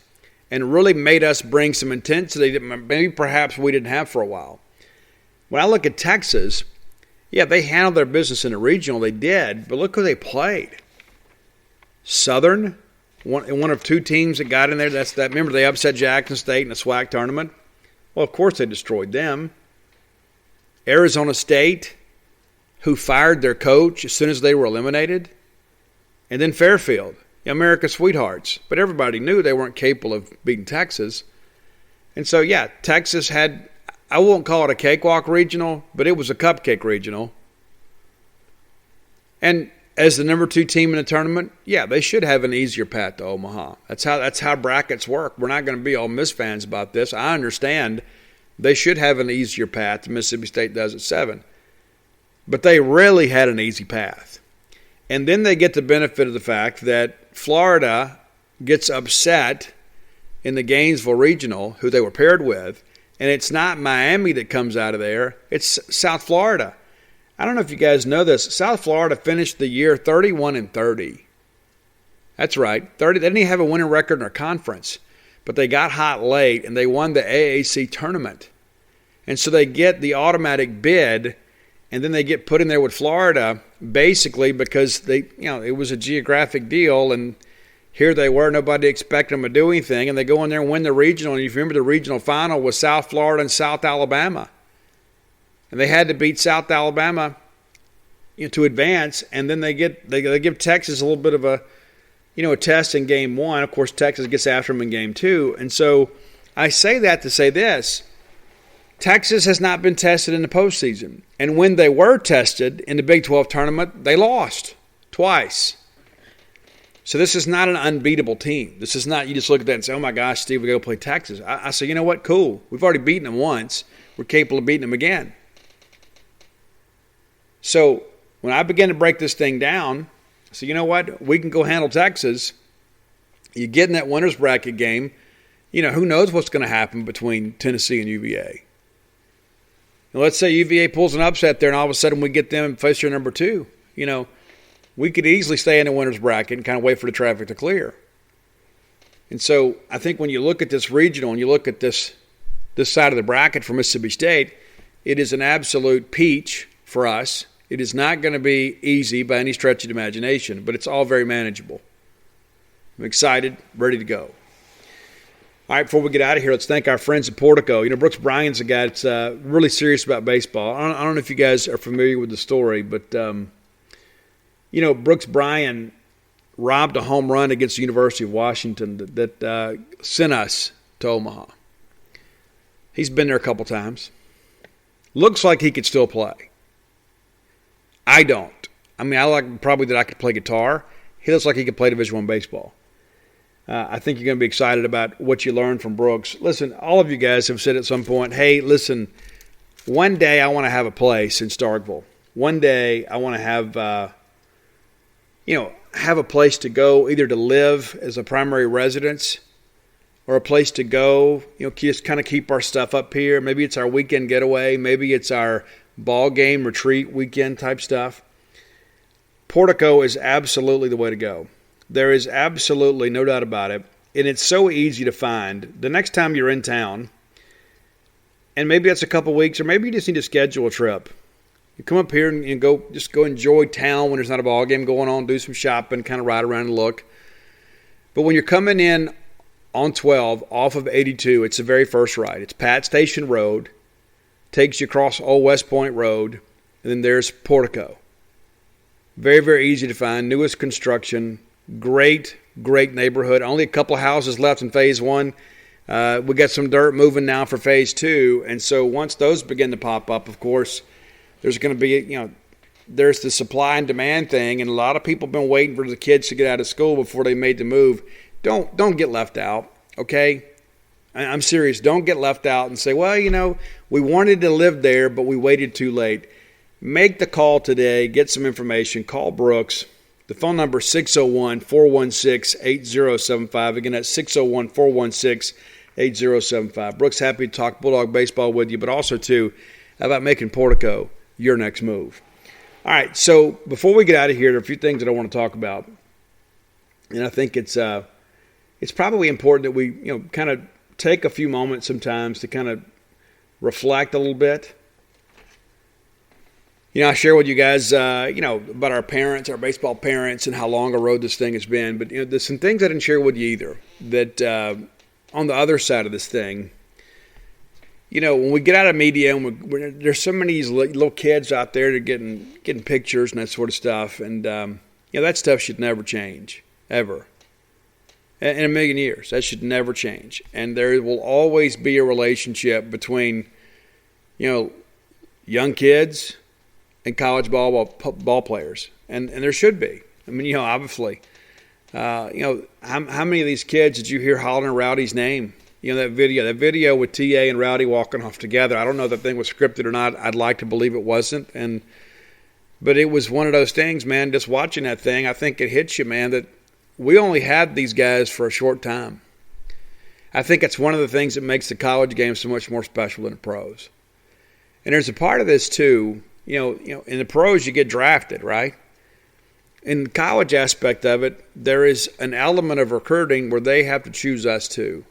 and really made us bring some intensity that maybe perhaps we didn't have for a while. When I look at Texas, yeah, they handled their business in the regional. They did, but look who they played. Southern, one of two teams that got in there. Remember they upset Jackson State in the SWAC tournament? Well, of course they destroyed them. Arizona State, who fired their coach as soon as they were eliminated. And then Fairfield, America's sweethearts. But everybody knew they weren't capable of beating Texas. And so, yeah, Texas had, I won't call it a cakewalk regional, but it was a cupcake regional. And as the number 2 team in the tournament, yeah, they should have an easier path to Omaha. That's how brackets work. We're not going to be all Miss fans about this. I understand they should have an easier path than Mississippi State does at 7. But they really had an easy path. And then they get the benefit of the fact that Florida gets upset in the Gainesville Regional, who they were paired with, and it's not Miami that comes out of there. It's South Florida. I don't know if you guys know this. South Florida finished the year 31-30. That's right. 30. They didn't even have a winning record in their conference. But they got hot late, and they won the AAC tournament. And so they get the automatic bid, and then they get put in there with Florida basically because it was a geographic deal, and here they were. Nobody expected them to do anything, and they go in there and win the regional. And if you remember, the regional final was South Florida and South Alabama. And they had to beat South Alabama to advance, and then they give Texas a little bit of a test in game 1. Of course, Texas gets after them in game 2. And so I say that to say this. Texas has not been tested in the postseason. And when they were tested in the Big 12 tournament, they lost twice. So this is not an unbeatable team. This is not you just look at that and say, oh, my gosh, Steve, we got to play Texas. I say, you know what, cool. We've already beaten them once. We're capable of beating them again. So when I began to break this thing down, I said, you know what, we can go handle Texas. You get in that winner's bracket game, who knows what's going to happen between Tennessee and UVA. And let's say UVA pulls an upset there and all of a sudden we get them and face your number 2. We could easily stay in the winner's bracket and kind of wait for the traffic to clear. And so I think when you look at this regional and you look at this side of the bracket for Mississippi State, it is an absolute peach for us. It is not going to be easy by any stretch of the imagination, but it's all very manageable. I'm excited, ready to go. All right, before we get out of here, let's thank our friends at Portico. Brooks Bryan's a guy that's really serious about baseball. I don't know if you guys are familiar with the story, but, Brooks Bryan robbed a home run against the University of Washington that sent us to Omaha. He's been there a couple times. Looks like he could still play. I don't. I like probably that I could play guitar. He looks like he could play Division I baseball. I think you're going to be excited about what you learned from Brooks. Listen, all of you guys have said at some point, hey, listen, one day I want to have a place in Starkville. One day I want to have, have a place to go either to live as a primary residence or a place to go, just kind of keep our stuff up here. Maybe it's our weekend getaway. Maybe it's our ball game, retreat, weekend type stuff. Portico is absolutely the way to go. There is absolutely no doubt about it. And it's so easy to find. The next time you're in town, and maybe that's a couple weeks, or maybe you just need to schedule a trip. You come up here and go enjoy town when there's not a ball game going on, do some shopping, kind of ride around and look. But when you're coming in on 12 off of 82, it's the very first right. It's Pat Station Road. Takes you across Old West Point Road, and then there's Portico. Very, very easy to find. Newest construction. Great neighborhood. Only a couple of houses left in Phase 1. We got some dirt moving now for Phase 2. And so once those begin to pop up, of course, there's going to be, there's the supply and demand thing, and a lot of people have been waiting for the kids to get out of school before they made the move. Don't get left out, okay? I'm serious. Don't get left out and say, well, we wanted to live there, but we waited too late. Make the call today. Get some information. Call Brooks. The phone number is 601-416-8075. Again, that's 601-416-8075. Brooks, happy to talk Bulldog baseball with you, but also, too, about making Portico your next move. All right, so before we get out of here, there are a few things that I want to talk about. And I think it's probably important that we, kind of take a few moments sometimes to kind of reflect a little bit. I share with you guys, about our parents, our baseball parents, and how long a road this thing has been. But, there's some things I didn't share with you either that on the other side of this thing, when we get out of media, and there's so many little kids out there that are getting pictures and that sort of stuff. And, that stuff should never change, ever. In a million years. That should never change. And there will always be a relationship between, young kids and college ball players. And there should be. I mean, obviously. How many of these kids did you hear hollering Rowdy's name? That video with TA and Rowdy walking off together. I don't know if that thing was scripted or not. I'd like to believe it wasn't. But it was one of those things, man, just watching that thing, I think it hits you, man, that we only had these guys for a short time. I think it's one of the things that makes the college game so much more special than the pros. And there's a part of this too, in the pros you get drafted, right? In the college aspect of it, there is an element of recruiting where they have to choose us too.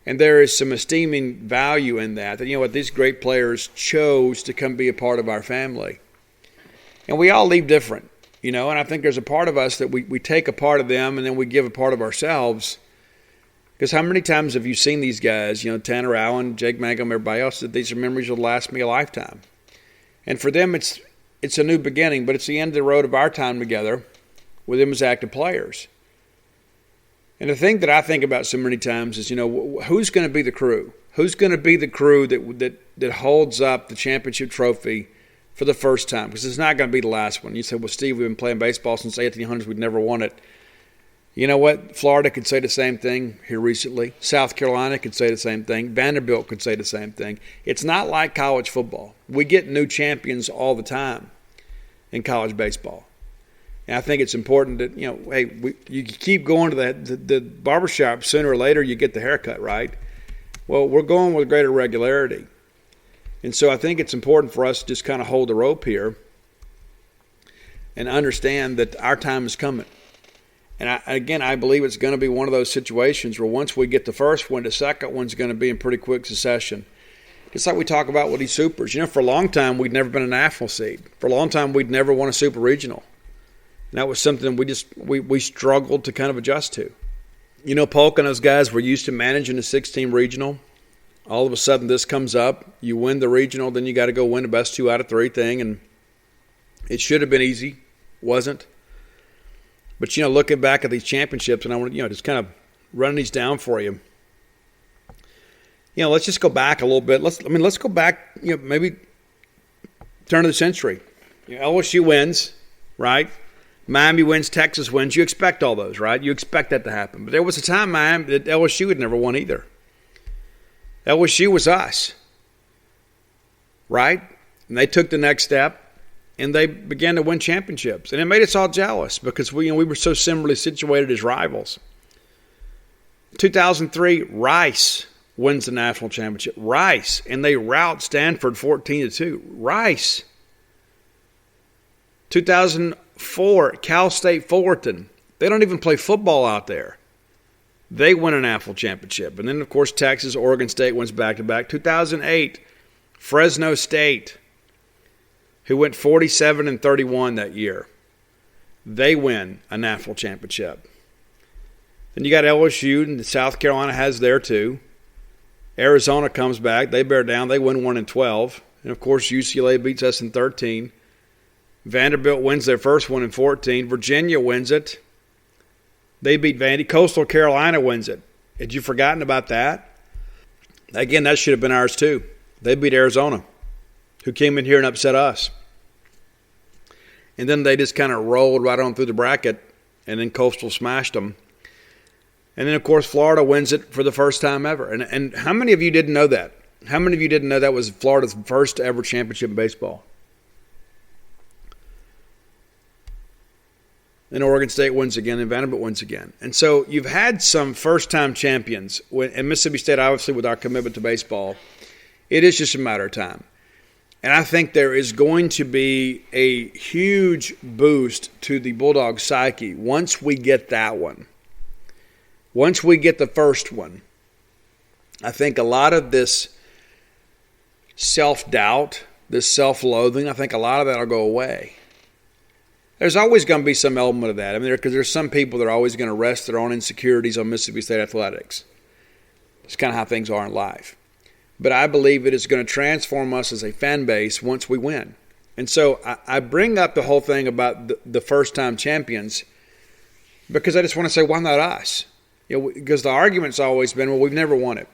And there is some esteeming value in that these great players chose to come be a part of our family. And we all leave different. And I think there's a part of us that we take a part of them and then we give a part of ourselves. Because how many times have you seen these guys, Tanner Allen, Jake Mangum, everybody else, that these are memories that will last me a lifetime. And for them, it's a new beginning, but it's the end of the road of our time together with them as active players. And the thing that I think about so many times is, who's going to be the crew? Who's going to be the crew that holds up the championship trophy for the first time? Because it's not going to be the last one. You said, well, Steve, we've been playing baseball since the 1800s. We've never won it. You know what? Florida could say the same thing here recently. South Carolina could say the same thing. Vanderbilt could say the same thing. It's not like college football. We get new champions all the time in college baseball. And I think it's important that, you keep going to the barbershop. Sooner or later, you get the haircut, right? Well, we're going with greater regularity. And so I think it's important for us to just kind of hold the rope here and understand that our time is coming. And I believe it's going to be one of those situations where once we get the first one, the second one's going to be in pretty quick succession. Just like we talk about with these supers. For a long time, we'd never been a national seed. For a long time, we'd never won a super regional. And that was something we struggled to kind of adjust to. Polk and those guys were used to managing a 6-team regional. All of a sudden, this comes up. You win the regional, then you got to go win the best 2 out of 3 thing. And it should have been easy. Wasn't. But, looking back at these championships, and I want to, just kind of running these down for you. Let's just go back a little bit. Let's go back, maybe turn of the century. LSU wins, right? Miami wins, Texas wins. You expect all those, right? You expect that to happen. But there was a time, that LSU had never won either. LSU was us, right? And they took the next step, and they began to win championships. And it made us all jealous because we were so similarly situated as rivals. 2003, Rice wins the national championship. Rice. And they rout Stanford 14-2. Rice. 2004, Cal State Fullerton. They don't even play football out there. They win a national championship. And then, of course, Texas, Oregon State wins back-to-back. 2008, Fresno State, who went 47-31 that year. They win a national championship. Then you got LSU, and South Carolina has there too. Arizona comes back. They bear down. They win 1 in 12. And, of course, UCLA beats us in 13. Vanderbilt wins their first one in 14. Virginia wins it. They beat Vandy. Coastal Carolina wins it. Had you forgotten about that? Again, that should have been ours too. They beat Arizona, who came in here and upset us. And then they just kind of rolled right on through the bracket, and then Coastal smashed them. And then, of course, Florida wins it for the first time ever. And how many of you didn't know that? How many of you didn't know that was Florida's first ever championship in baseball? And Oregon State wins again, and Vanderbilt wins again. And so you've had some first-time champions. And Mississippi State, obviously, with our commitment to baseball, it is just a matter of time. And I think there is going to be a huge boost to the Bulldog psyche once we get that one. Once we get the first one, I think a lot of this self-doubt, this self-loathing, I think a lot of that will go away. There's always going to be some element of that. I mean, because there's some people that are always going to rest their own insecurities on Mississippi State athletics. It's kind of how things are in life. But I believe it is going to transform us as a fan base once we win. And so I bring up the whole thing about the first-time champions because I just want to say, why not us? Because the argument's always been, well, we've never won it.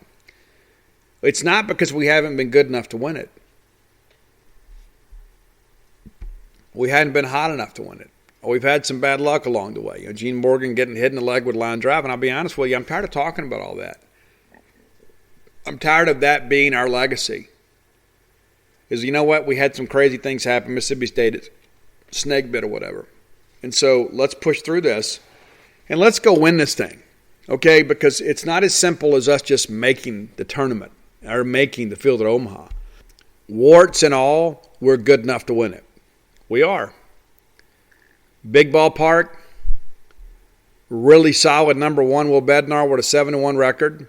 It's not because we haven't been good enough to win it. We hadn't been hot enough to win it. We've had some bad luck along the way. Gene Morgan getting hit in the leg with line drive. And I'll be honest with you, I'm tired of talking about all that. I'm tired of that being our legacy. Because you know what? We had some crazy things happen. Mississippi State snake bit or whatever. And so let's push through this. And let's go win this thing. Okay? Because it's not as simple as us just making the tournament or making the field at Omaha. Warts and all, we're good enough to win it. We are. Big ballpark. Really solid number one. Will Bednar with a 7-1 record.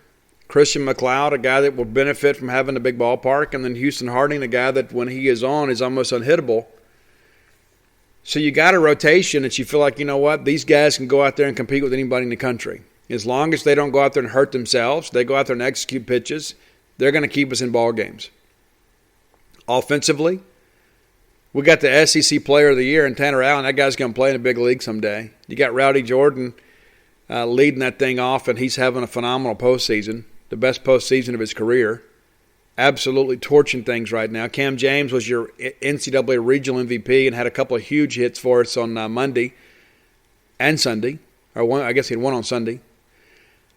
Christian McLeod, a guy that will benefit from having a big ballpark. And then Houston Harding, a guy that when he is on is almost unhittable. So you got a rotation that you feel like, you know what, these guys can go out there and compete with anybody in the country. As long as they don't go out there and hurt themselves, they go out there and execute pitches, they're going to keep us in ball games. Offensively, we got the SEC Player of the Year in Tanner Allen. That guy's going to play in the big league someday. You got Rowdy Jordan leading that thing off, and he's having a phenomenal postseason, the best postseason of his career. Absolutely torching things right now. Cam James was your NCAA regional MVP and had a couple of huge hits for us on Monday and Sunday. I guess he had one on Sunday.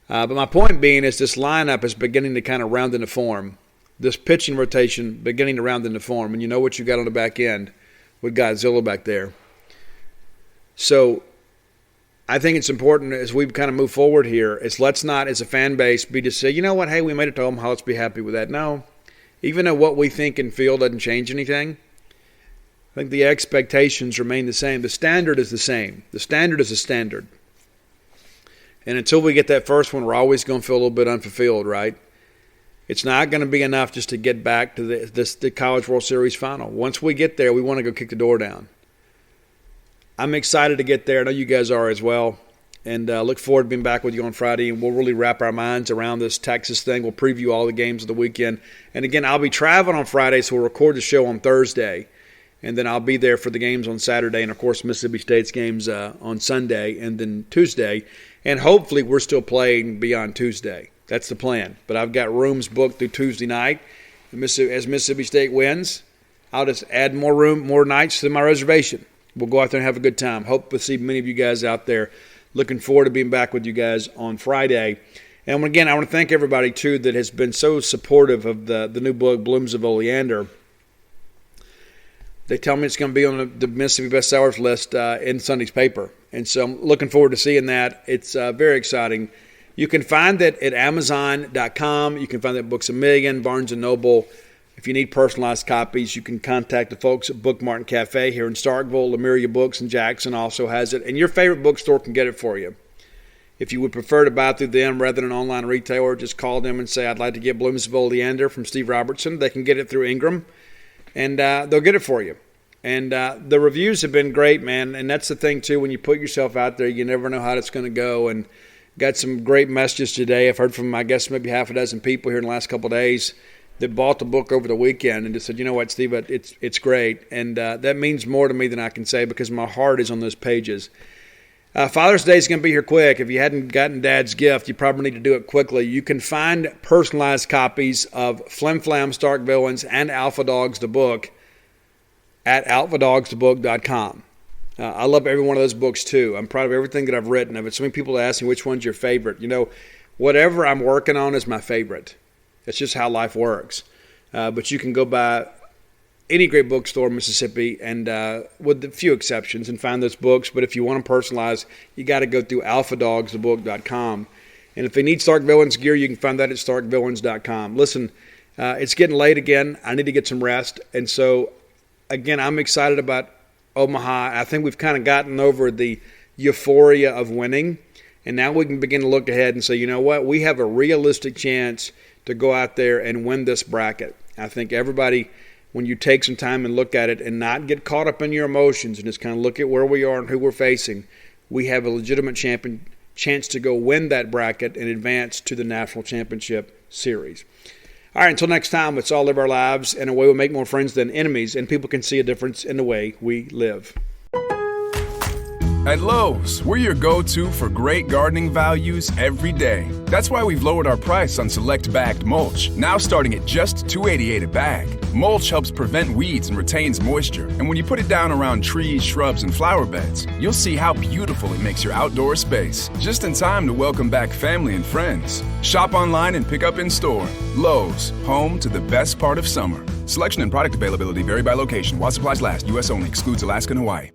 But my point being is this lineup is beginning to kind of round into form. This pitching rotation beginning to round into form. And you know what you got on the back end with Godzilla back there. So I think it's important as we kind of move forward here is let's not, as a fan base, be to say, you know what, hey, we made it to Omaha, let's be happy with that. No. Even though what we think and feel doesn't change anything, I think the expectations remain the same. The standard is the same. The standard is the standard. And until we get that first one, we're always going to feel a little bit unfulfilled, right? It's not going to be enough just to get back to the College World Series final. Once we get there, we want to go kick the door down. I'm excited to get there. I know you guys are as well. And look forward to being back with you on Friday. And we'll really wrap our minds around this Texas thing. We'll preview all the games of the weekend. And again, I'll be traveling on Friday, so we'll record the show on Thursday. And then I'll be there for the games on Saturday. And, of course, Mississippi State's games on Sunday and then Tuesday. And hopefully we're still playing beyond Tuesday. That's the plan. But I've got rooms booked through Tuesday night. As Mississippi State wins, I'll just add more nights to my reservation. We'll go out there and have a good time. Hope to see many of you guys out there. Looking forward to being back with you guys on Friday. And again, I want to thank everybody, too, that has been so supportive of the new book, Blooms of Oleander. They tell me it's going to be on the Mississippi Bestsellers list in Sunday's paper. And so I'm looking forward to seeing that. It's very exciting. You can find it at Amazon.com. You can find it at Books A Million, Barnes & Noble. If you need personalized copies, you can contact the folks at Book Mart and Cafe here in Starkville. Lemuria Books in Jackson also has it. And your favorite bookstore can get it for you. If you would prefer to buy through them rather than an online retailer, just call them and say, I'd like to get Blooms of Oleander from Steve Robertson. They can get it through Ingram, and they'll get it for you. And the reviews have been great, man. And that's the thing, too. When you put yourself out there, you never know how it's going to go. And got some great messages today. I've heard from, I guess, maybe half a dozen people here in the last couple of days that bought the book over the weekend and just said, you know what, Steve, it's great. And that means more to me than I can say because my heart is on those pages. Father's Day is going to be here quick. If you hadn't gotten Dad's gift, you probably need to do it quickly. You can find personalized copies of Flim Flam, Stark Villains, and Alpha Dogs the book at alphadogsthebook.com. I love every one of those books too. I'm proud of everything that I've written. I've had so many people ask me which one's your favorite. Whatever I'm working on is my favorite. It's just how life works. But you can go by any great bookstore in Mississippi, and with a few exceptions, and find those books. But if you want them personalized, you got to go through alphadogsthebook.com. And if they need Stark Villains gear, you can find that at starkvillains.com. Listen, it's getting late again. I need to get some rest. And so, again, I'm excited about Omaha. I think we've kind of gotten over the euphoria of winning, and now we can begin to look ahead and say, you know what, we have a realistic chance to go out there and win this bracket. I think everybody, when you take some time and look at it and not get caught up in your emotions and just kind of look at where we are and who we're facing, we have a legitimate chance to go win that bracket and advance to the National Championship Series. All right, until next time, let's all live our lives in a way we make more friends than enemies, and people can see a difference in the way we live. At Lowe's, we're your go-to for great gardening values every day. That's why we've lowered our price on select bagged mulch, now starting at just $2.88 a bag. Mulch helps prevent weeds and retains moisture, and when you put it down around trees, shrubs, and flower beds, you'll see how beautiful it makes your outdoor space. Just in time to welcome back family and friends. Shop online and pick up in store. Lowe's, home to the best part of summer. Selection and product availability vary by location. While supplies last, U.S. only. Excludes Alaska and Hawaii.